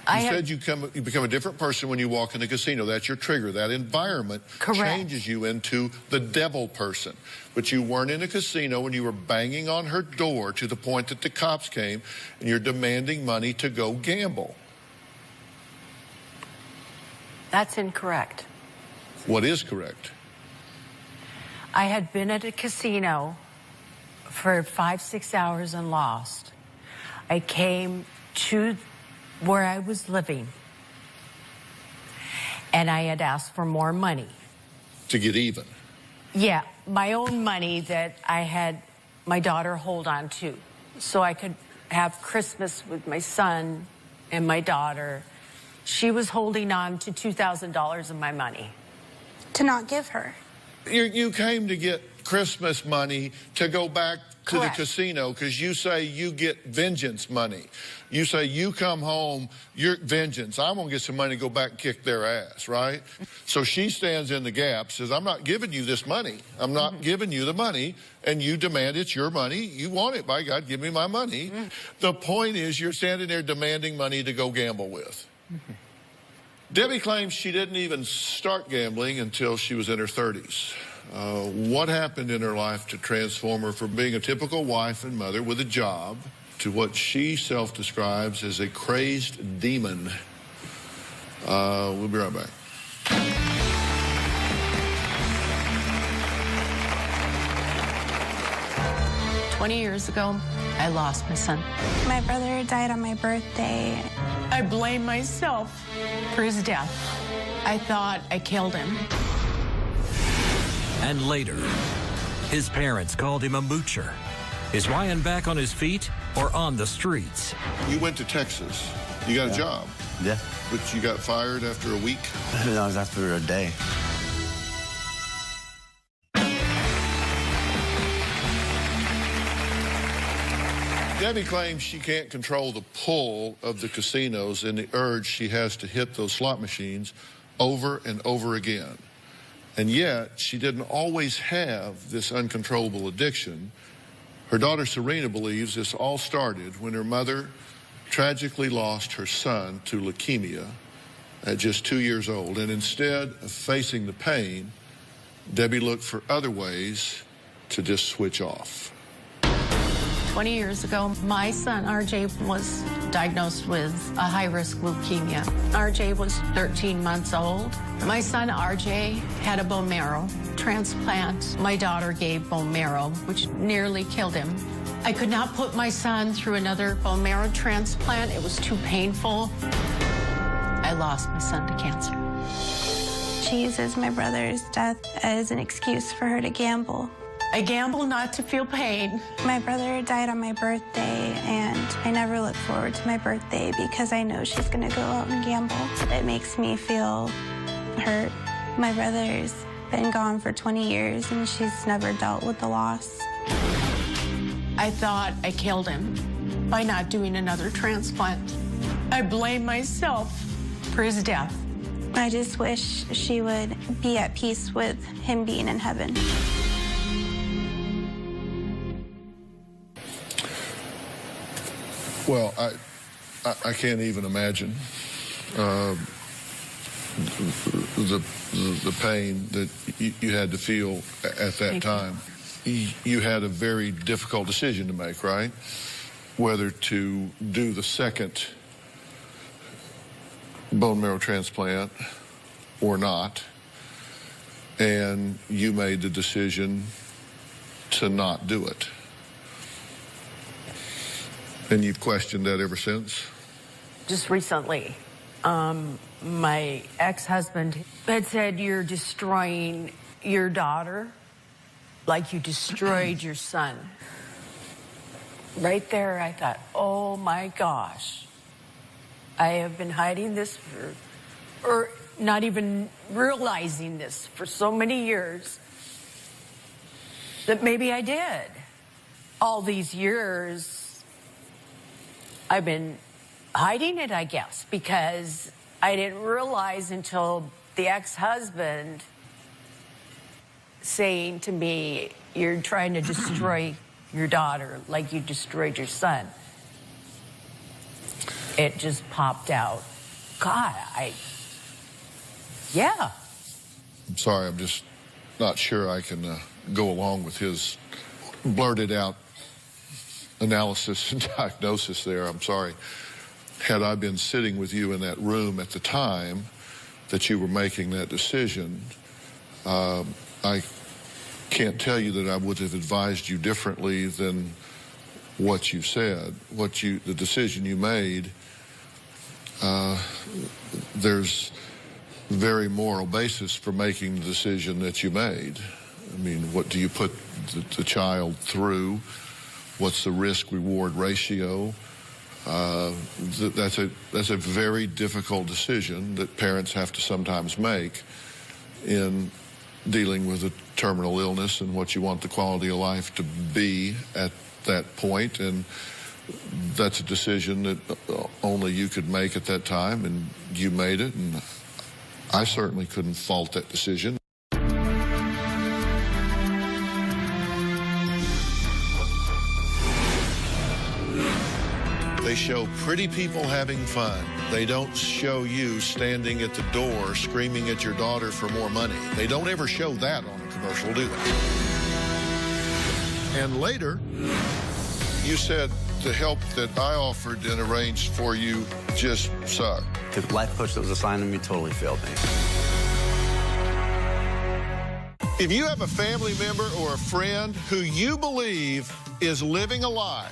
You said you become a different person when you walk in the casino. That's your trigger. That environment changes you into the devil person. But you weren't in a casino when you were banging on her door to the point that the cops came and you're demanding money to go gamble. That's incorrect. What is correct? I had been at a casino for 5-6 hours and lost. I came to where I was living, and I had asked for more money. To get even? Yeah, my own money that I had my daughter hold on to, so I could have Christmas with my son and my daughter. She was holding on to $2,000 of my money. To not give her. You came to get Christmas money to go back to Correct. the casino because you say you get vengeance money. You say you come home, you're vengeance. I'm going to get some money to go back and kick their ass, right? So she stands in the gap, says, I'm not giving you this money. I'm not giving you the money. And you demand it's your money. You want it, by God, give me my money. The point is you're standing there demanding money to go gamble with. Debbie claims she didn't even start gambling until she was in her 30s. What happened in her life to transform her from being a typical wife and mother with a job to what she self-describes as a crazed demon? We'll be right back. "20 years ago, I lost my son. My brother died on my birthday. I blame myself for his death. I thought I killed him. And later, his parents called him a moocher. Is Ryan back on his feet or on the streets? You went to Texas. You got a job. Yeah. But you got fired after a week? No, it was after a day. Debbie claims she can't control the pull of the casinos and the urge she has to hit those slot machines over and over again. And yet, she didn't always have this uncontrollable addiction. Her daughter Serena believes this all started when her mother tragically lost her son to leukemia at just 2 years old. And instead of facing the pain, Debbie looked for other ways to just switch off. 20 years ago, my son, RJ, was diagnosed with a high-risk leukemia. RJ was 13 months old. My son, RJ, had a bone marrow transplant. My daughter gave bone marrow, which nearly killed him. I could not put my son through another bone marrow transplant. It was too painful. I lost my son to cancer. She uses my brother's death as an excuse for her to gamble. I gamble not to feel pain. My brother died on my birthday, and I never look forward to my birthday because I know she's gonna go out and gamble. It makes me feel hurt. My brother's been gone for 20 years, and she's never dealt with the loss. I thought I killed him by not doing another transplant. I blame myself for his death. I just wish she would be at peace with him being in heaven. Well, I can't even imagine the pain that you had to feel at that time. You had a very difficult decision to make, right? Whether to do the second bone marrow transplant or not. And you made the decision to not do it. And you've questioned that ever since? Just recently, my ex-husband had said, "You're destroying your daughter like you destroyed your son." Right there, I thought, oh my gosh, I have been hiding this or not even realizing this for so many years that maybe I did. All these years, I've been hiding it, I guess, because I didn't realize until the ex-husband saying to me, "You're trying to destroy your daughter like you destroyed your son." It just popped out. God, yeah. I'm sorry, I'm just not sure I can go along with his blurted out analysis and diagnosis there. I'm sorry. Had I been sitting with you in that room at the time that you were making that decision, I can't tell you that I would have advised you differently than what you said, the decision you made. There's very moral basis for making the decision that you made. I mean, what do you put the child through? What's the risk-reward ratio? That's a very difficult decision that parents have to sometimes make in dealing with a terminal illness and what you want the quality of life to be at that point. And that's a decision that only you could make at that time, and you made it, and I certainly couldn't fault that decision. They show pretty people having fun. They don't show you standing at the door screaming at your daughter for more money. They don't ever show that on a commercial, do they? And later, you said the help that I offered and arranged for you just sucked. The life coach that was assigned to me totally failed me. If you have a family member or a friend who you believe is living a lie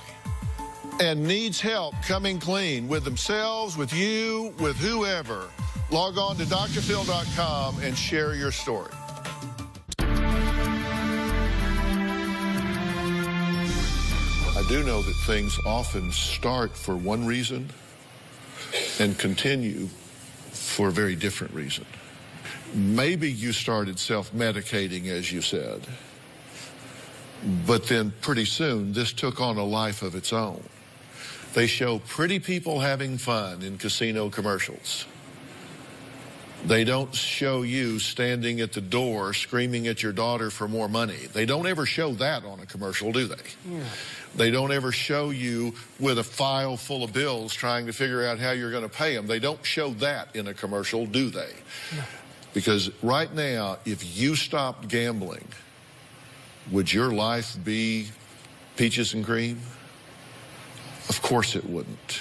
and needs help coming clean with themselves, with you, with whoever, log on to drphill.com and share your story. I do know that things often start for one reason and continue for a very different reason. Maybe you started self-medicating, as you said, but then pretty soon this took on a life of its own. They show pretty people having fun in casino commercials. They don't show you standing at the door screaming at your daughter for more money. They don't ever show that on a commercial, do they? Yeah. They don't ever show you with a file full of bills trying to figure out how you're going to pay them. They don't show that in a commercial, do they? No. Because right now, if you stopped gambling, would your life be peaches and cream? Of course it wouldn't.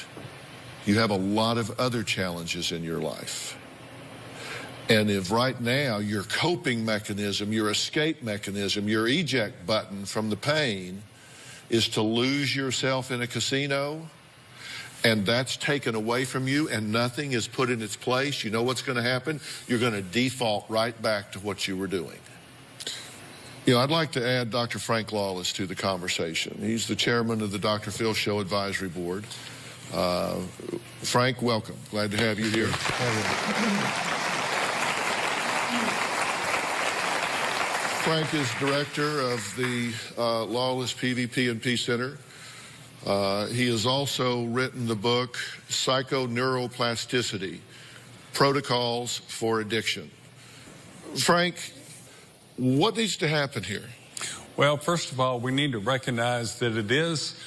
You have a lot of other challenges in your life. And if right now your coping mechanism, your escape mechanism, your eject button from the pain is to lose yourself in a casino, and that's taken away from you and nothing is put in its place, you know what's going to happen? You're going to default right back to what you were doing. You know, I'd like to add Dr. Frank Lawless to the conversation. He's the chairman of the Dr. Phill Show Advisory Board. Frank, welcome. Glad to have you here. Frank is director of the Lawless PvP&P Center. He has also written the book, Psychoneuroplasticity, Protocols for Addiction. Frank, what needs to happen here? Well, first of all, we need to recognize that it is,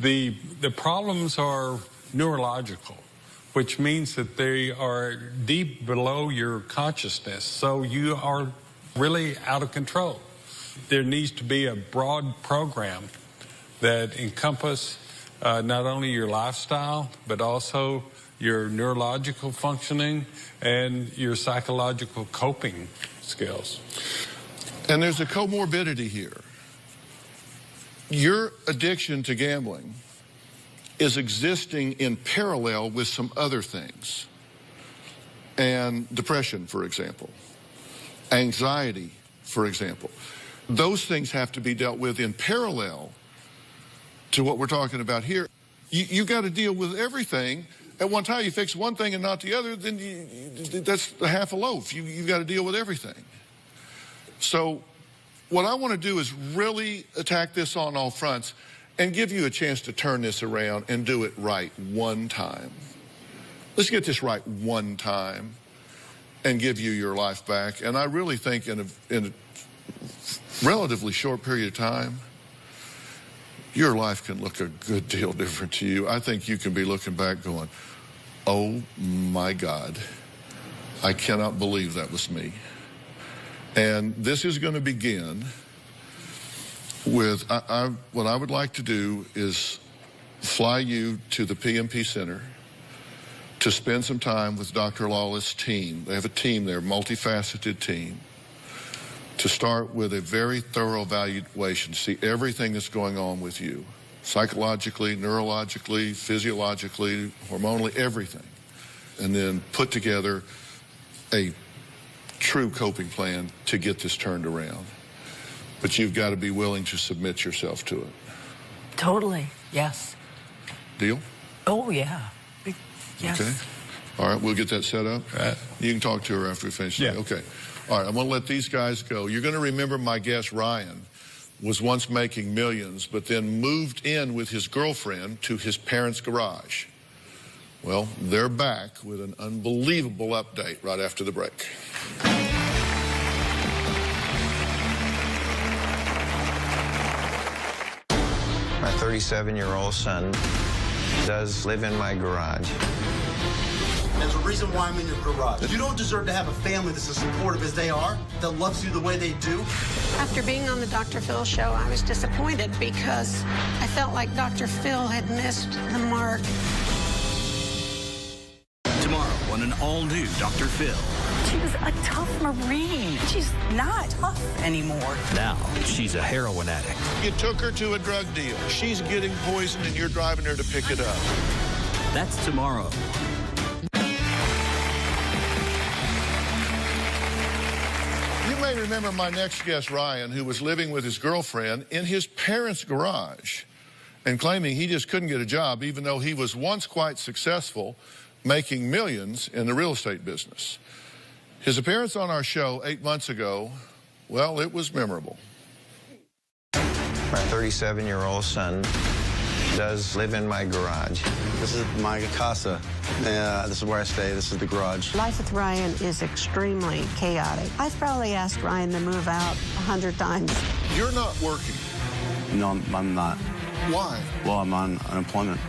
the problems are neurological, which means that they are deep below your consciousness. So you are really out of control. There needs to be a broad program that encompasses not only your lifestyle, but also your neurological functioning and your psychological coping skills. And there's a comorbidity here. Your addiction to gambling is existing in parallel with some other things. And depression, for example. Anxiety, for example. Those things have to be dealt with in parallel to what we're talking about here. You got to deal with everything. At one time, you fix one thing and not the other, then that's half a loaf. You've got to deal with everything. So what I want to do is really attack this on all fronts and give you a chance to turn this around and do it right one time. Let's get this right one time and give you your life back. And I really think in a relatively short period of time, your life can look a good deal different to you. I think you can be looking back going, oh my God, I cannot believe that was me. And this is going to begin with, what I would like to do is fly you to the PMP Center to spend some time with Dr. Lawless' team. They have a team there, multifaceted team, to start with a very thorough evaluation, see everything that's going on with you, psychologically, neurologically, physiologically, hormonally, everything, and then put together a true coping plan to get this turned around. But you've got to be willing to submit yourself to it. Totally, yes. Deal? Oh, yeah. Yes. Okay. All right, we'll get that set up. Right. You can talk to her after we finish. Yeah. Okay. All right, I'm going to let these guys go. You're going to remember my guest, Ryan, was once making millions, but then moved in with his girlfriend to his parents' garage. Well, they're back with an unbelievable update right after the break. My 37-year-old son does live in my garage. There's a reason why I'm in your garage. You don't deserve to have a family that's as supportive as they are, that loves you the way they do. After being on the Dr. Phil show, I was disappointed because I felt like Dr. Phil had missed the mark. Tomorrow on an all-new Dr. Phil. She was a tough Marine. She's not tough anymore. Now she's a heroin addict. You took her to a drug deal. She's getting poisoned and you're driving her to pick it up. That's tomorrow. You may remember my next guest, Ryan, who was living with his girlfriend in his parents' garage and claiming he just couldn't get a job, even though he was once quite successful, making millions in the real estate business. His appearance on our show 8 months ago, well, it was memorable. My 37-year-old son does live in my garage. This is my casa. This is where I stay. This is the garage. Life with Ryan is extremely chaotic. I've probably asked Ryan to move out 100 times. You're not working. No, I'm not. Why? Well, I'm on unemployment.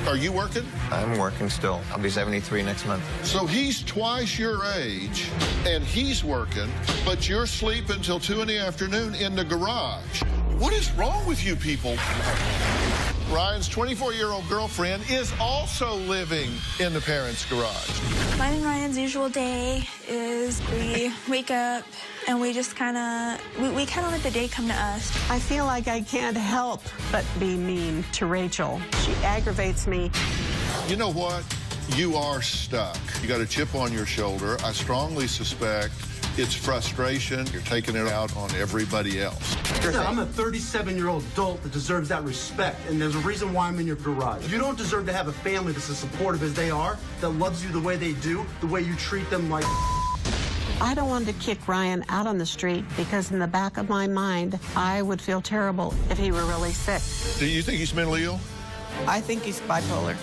Are you working? I'm working still. I'll be 73 next month. So he's twice your age, and he's working, but you're sleeping till 2 in the afternoon in the garage. What is wrong with you people? Ryan's 24-year-old girlfriend is also living in the parents' garage. Mine and Ryan's usual day is we wake up and we just kind of, we kind of let the day come to us. I feel like I can't help but be mean to Rachel. She aggravates me. You know what? You are stuck. You got a chip on your shoulder. I strongly suspect it's frustration. You're taking it out on everybody else. Yeah, I'm a 37-year-old adult that deserves that respect, and there's a reason why I'm in your garage. You don't deserve to have a family that's as supportive as they are, that loves you the way they do, the way you treat them like... I don't want to kick Ryan out on the street because in the back of my mind, I would feel terrible if he were really sick. Do you think he's mentally ill? I think he's bipolar.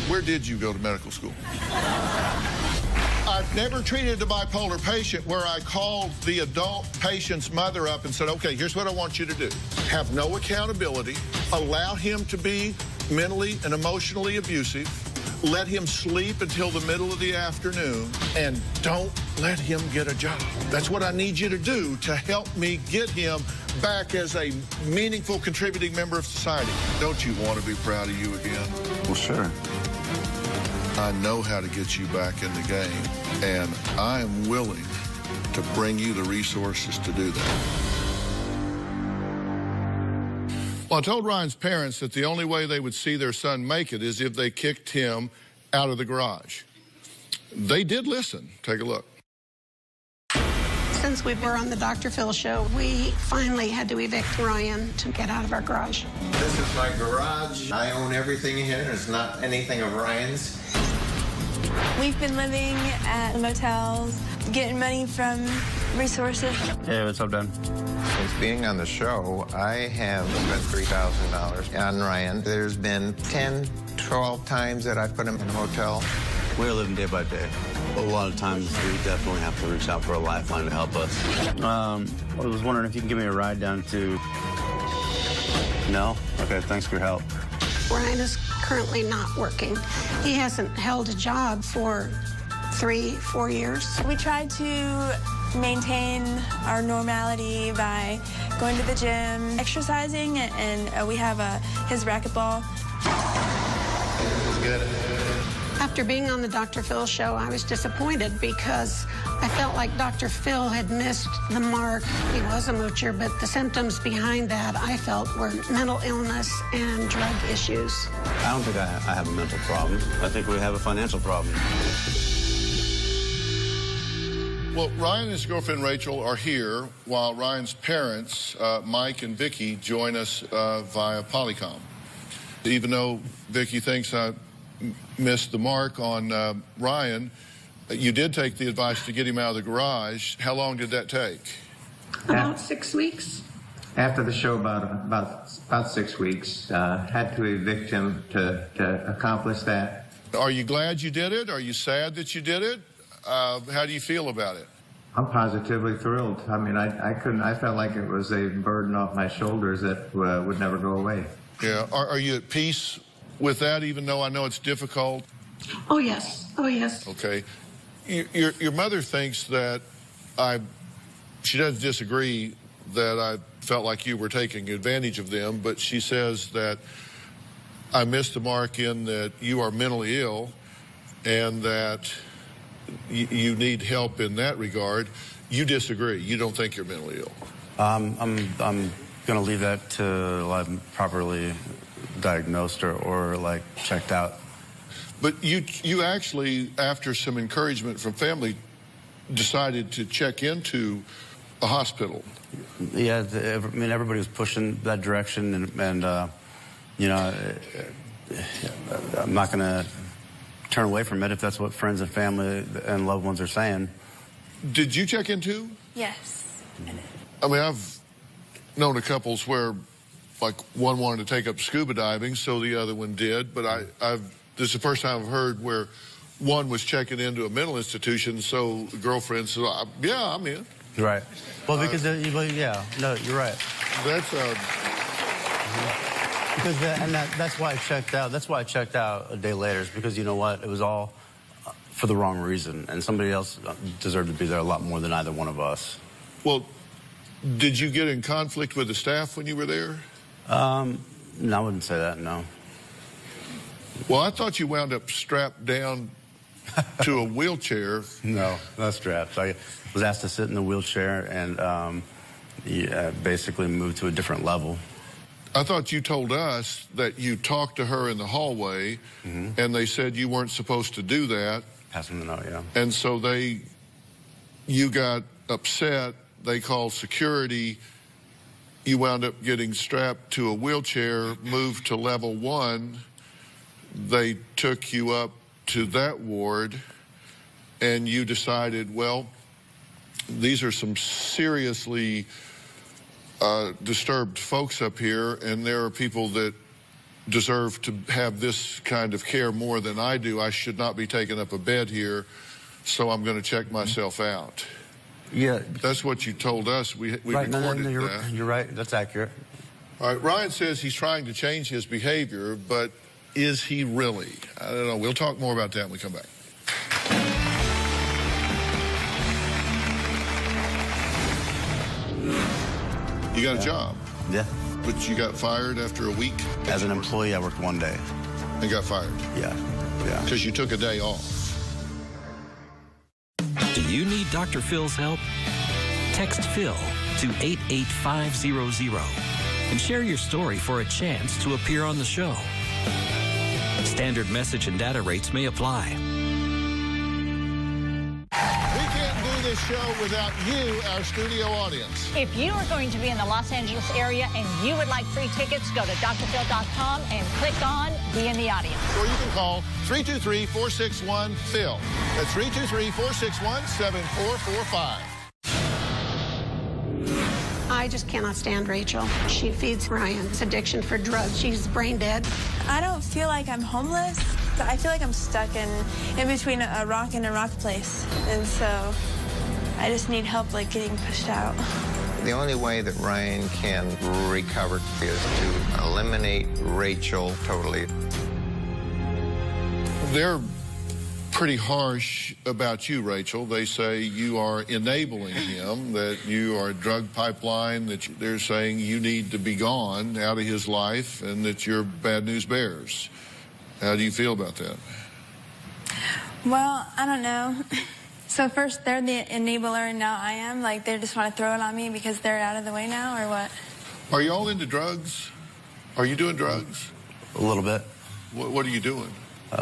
Where did you go to medical school? I've never treated a bipolar patient where I called the adult patient's mother up and said, okay, here's what I want you to do. Have no accountability, allow him to be mentally and emotionally abusive, let him sleep until the middle of the afternoon, and don't let him get a job. That's what I need you to do to help me get him back as a meaningful, contributing member of society. Don't you want to be proud of you again? Well, sure. I know how to get you back in the game, and I am willing to bring you the resources to do that. Well, I told Ryan's parents that the only way they would see their son make it is if they kicked him out of the garage. They did listen. Take a look. Since we were on the Dr. Phil show, we finally had to evict Ryan to get out of our garage. This is my garage. I own everything here. It's not anything of Ryan's. We've been living at motels, getting money from resources. Hey, what's up, Dan? Since being on the show, I have spent $3,000 on Ryan. There's been 10, 12 times that I've put him in a hotel. We're living day by day. A lot of times, we definitely have to reach out for a lifeline to help us. I was wondering if you can give me a ride down to... No? Okay, thanks for your help. Ryan is currently not working. He hasn't held a job for 3-4 years. We try to maintain our normality by going to the gym, exercising, and we have his racquetball. Good. After being on the Dr. Phil show, I was disappointed because I felt like Dr. Phil had missed the mark. He was a moocher, but the symptoms behind that, I felt, were mental illness and drug issues. I don't think I have a mental problem. I think we have a financial problem. Well, Ryan and his girlfriend Rachel are here while Ryan's parents, Mike and Vicky, join us via Polycom. Even though Vicky thinks I missed the mark on Ryan, you did take the advice to get him out of the garage. How long did that take? About 6 weeks. After the show, about 6 weeks, had to evict him to accomplish that. Are you glad you did it? Are you sad that you did it? How do you feel about it? I'm positively thrilled. I mean, I felt like it was a burden off my shoulders that would never go away. Yeah. Are you at peace with that, even though I know it's difficult? Oh, yes. Oh, yes. Okay. Your mother thinks that she doesn't disagree that I felt like you were taking advantage of them, but she says that I missed the mark in that you are mentally ill and that you need help in that regard. You disagree. You don't think you're mentally ill. I'm going to leave that till I'm properly diagnosed or like checked out. But you actually, after some encouragement from family, decided to check into a hospital. Yeah, I mean, everybody was pushing that direction, and you know, I'm not going to turn away from it if that's what friends and family and loved ones are saying. Did you check into? Yes. I mean, I've known a couples where, like, one wanted to take up scuba diving, so the other one did. But this is the first time I've heard where one was checking into a mental institution, so the girlfriend said, "Yeah, I'm in." Right. Well, because yeah, no, you're right. That's because that's why I checked out. That's why I checked out a day later. Is because you know what? It was all for the wrong reason, and somebody else deserved to be there a lot more than either one of us. Well, did you get in conflict with the staff when you were there? No, I wouldn't say that. No. Well, I thought you wound up strapped down to a wheelchair. No, not strapped. I was asked to sit in the wheelchair and basically move to a different level. I thought you told us that you talked to her in the hallway, and they said you weren't supposed to do that. Pass them the note, yeah. And so you got upset. They called security. You wound up getting strapped to a wheelchair, moved to level 1. They took you up to that ward, and you decided, well, these are some seriously disturbed folks up here, and there are people that deserve to have this kind of care more than I do. I should not be taking up a bed here, so I'm going to check myself out. Yeah. That's what you told us. We right, recorded that. You're right. That's accurate. All right. Ryan says he's trying to change his behavior, but is he really? I don't know. We'll talk more about that when we come back. You got a job? Yeah. But you got fired after a week? As an employee, I worked one day. And got fired? Yeah. Yeah. Because you took a day off. Do you need Dr. Phil's help? Text Phill to 88500 and share your story for a chance to appear on the show. Standard message and data rates may apply. This show without you, our studio audience. If you are going to be in the Los Angeles area and you would like free tickets, go to drphil.com and click on Be in the Audience. Or you can call 323-461-PHIL. That's 323-461-7445. I just cannot stand Rachel. She feeds Ryan's addiction for drugs. She's brain dead. I don't feel like I'm homeless. I feel like I'm stuck in between a rock and a rock place. And so I just need help, like, getting pushed out. The only way that Ryan can recover is to eliminate Rachel totally. They're pretty harsh about you, Rachel. They say you are enabling him, that you are a drug pipeline, that they're saying you need to be gone out of his life, and that you're bad news bears. How do you feel about that? Well, I don't know. So first they're the enabler and now I am? Like they just want to throw it on me because they're out of the way now or what? Are you all into drugs? Are you doing drugs? A little bit. What are you doing?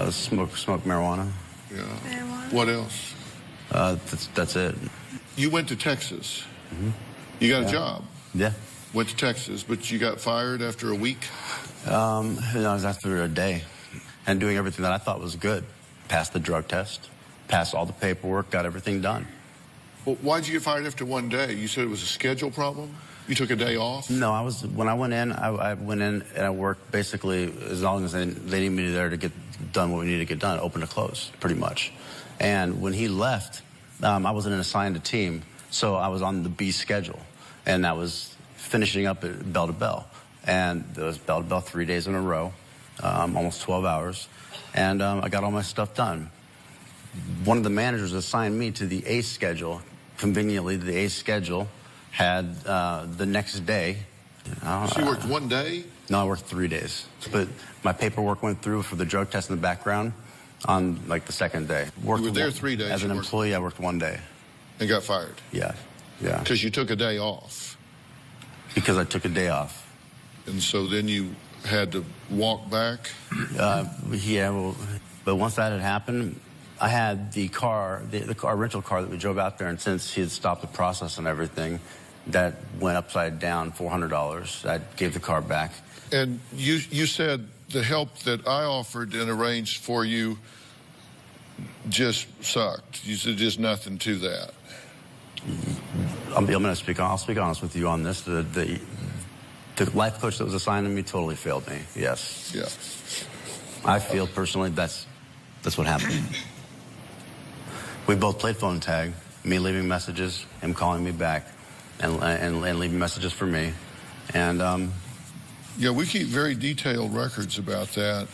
Smoke marijuana. Yeah. Marijuana. What else? That's it. You went to Texas. Mm-hmm. You got a job. Yeah. Went to Texas, but you got fired after a week? No, it was after a day. And doing everything that I thought was good. Passed the drug test, passed all the paperwork, got everything done. Well, why'd you get fired after one day? You said it was a schedule problem? You took a day off? No, when I went in, I went in and I worked basically as long as they needed me there to get done what we needed to get done, open to close, pretty much. And when he left, I wasn't assigned a team, so I was on the B schedule. And I was finishing up at bell to bell. And there was bell to bell 3 days in a row, almost 12 hours. And I got all my stuff done. One of the managers assigned me to the A schedule. Conveniently, the A schedule had the next day. So you worked one day? No, I worked 3 days. But my paperwork went through for the drug test in the background on like the second day. You were there 3 days? As an employee, I worked 1 day. And got fired? Yeah, yeah. Because you took a day off? Because I took a day off. And so then you had to walk back? Yeah, well, but once that had happened, I had the car, the rental car that we drove out there, and since he had stopped the process and everything, that went upside down, $400. I gave the car back. And you said the help that I offered and arranged for you just sucked. You said just nothing to that. I'll speak honest with you on this. The life coach that was assigned to me totally failed me, yes. Yeah. I feel personally that's what happened. We both played phone tag, me leaving messages, him calling me back, and leaving messages for me. And yeah, we keep very detailed records about that.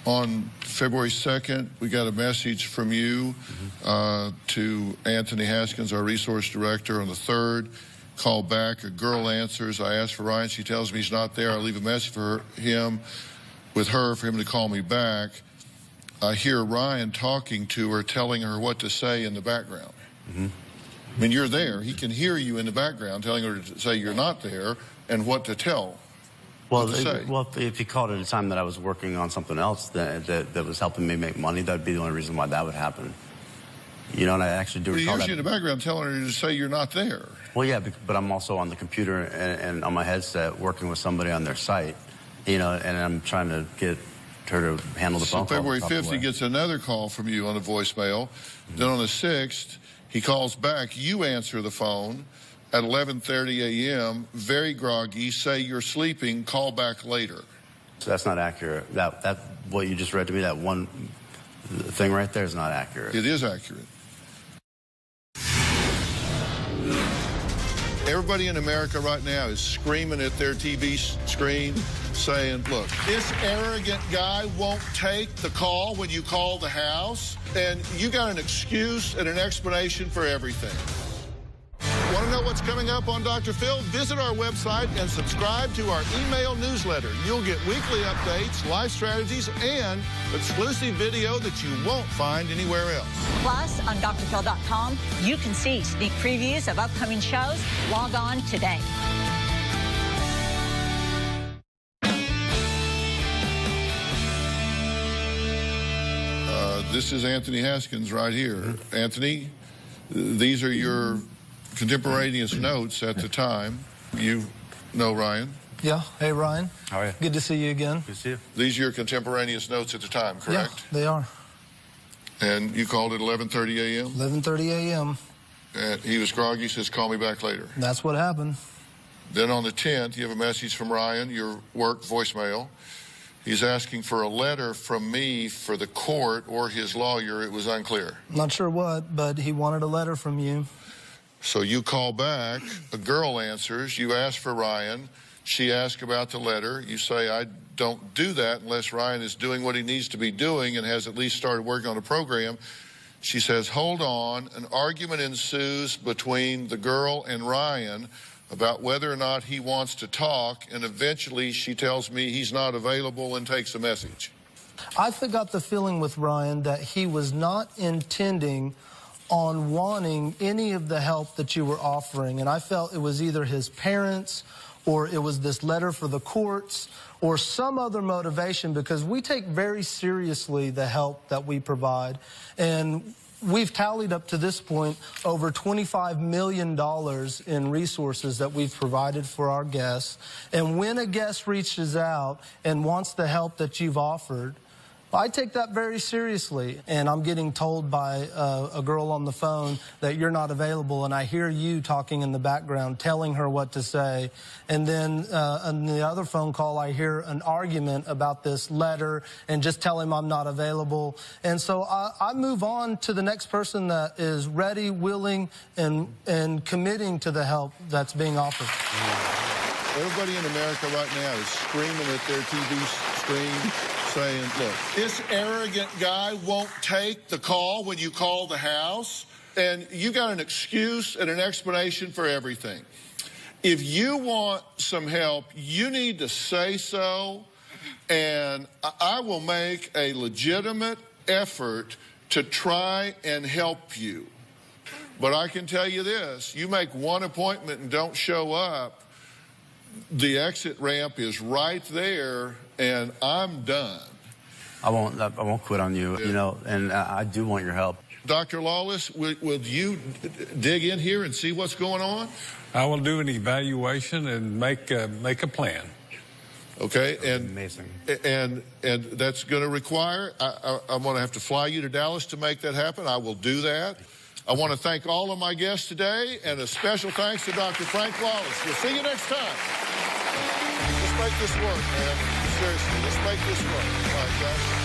On February 2nd, we got a message from you to Anthony Haskins, our resource director. On the 3rd, call back, a girl answers. I ask for Ryan, she tells me he's not there. I leave a message for him, with her, for him to call me back. I hear Ryan talking to her, telling her what to say in the background. I mean, you're there. He can hear you in the background telling her to say you're not there and what to tell. Well, if he called at a time that I was working on something else that was helping me make money, that'd be the only reason why that would happen. You know, and I actually do recall that. He hears you in the background telling her to say you're not there. Well, yeah, but I'm also on the computer and on my headset working with somebody on their site, you know, and I'm trying to get her to handle the phone call. February 5th, he gets another call from you on the voicemail. Then on the 6th, he calls back. You answer the phone at 11:30 a.m., very groggy, say you're sleeping, call back later. So that's not accurate. That what you just read to me, that one thing right there is not accurate. It is accurate. Everybody in America right now is screaming at their TV screen saying, look, this arrogant guy won't take the call when you call the house, and you got an excuse and an explanation for everything. Want to know what's coming up on Dr. Phil? Visit our website and subscribe to our email newsletter. You'll get weekly updates, life strategies, and exclusive video that you won't find anywhere else. Plus, on drphil.com, you can see sneak previews of upcoming shows. Log on today. This is Anthony Haskins right here. Anthony, these are your contemporaneous notes at the time. You know Ryan? Yeah. Hey, Ryan. How are you? Good to see you again. Good to see you. These are your contemporaneous notes at the time, correct? Yeah, they are. And you called at 11:30 a.m.? 11:30 a.m. And he was groggy, says, call me back later. That's what happened. Then on the 10th, you have a message from Ryan, your work voicemail. He's asking for a letter from me for the court or his lawyer. It was unclear. Not sure what, but he wanted a letter from you. So you call back, a girl answers, you ask for Ryan, she asks about the letter, you say, I don't do that unless Ryan is doing what he needs to be doing and has at least started working on a program. She says, hold on, an argument ensues between the girl and Ryan about whether or not he wants to talk, and eventually she tells me he's not available and takes a message. I got the feeling with Ryan that he was not intending on wanting any of the help that you were offering, and I felt it was either his parents or it was this letter for the courts or some other motivation, because we take very seriously the help that we provide, and we've tallied up to this point over $25 million in resources that we've provided for our guests. And when a guest reaches out and wants the help that you've offered, I take that very seriously. And I'm getting told by a girl on the phone that you're not available, and I hear you talking in the background, telling her what to say. And then on the other phone call, I hear an argument about this letter and just tell him I'm not available. And so I move on to the next person that is ready, willing, and committing to the help that's being offered. Everybody in America right now is screaming at their TV screen, saying, look, this arrogant guy won't take the call when you call the house, and you got an excuse and an explanation for everything. If you want some help, you need to say so, and I will make a legitimate effort to try and help you. But I can tell you this, you make one appointment and don't show up, the exit ramp is right there, and I'm done. I won't quit on you, you know, and I do want your help. Dr. Lawless, will you dig in here and see what's going on? I will do an evaluation and make a plan. Okay, and amazing. And that's going to require, I'm going to have to fly you to Dallas to make that happen. I will do that. I want to thank all of my guests today, and a special thanks to Dr. Frank Lawless. We'll see you next time. Let's make this work, man. Seriously, let's make this work. All right, guys.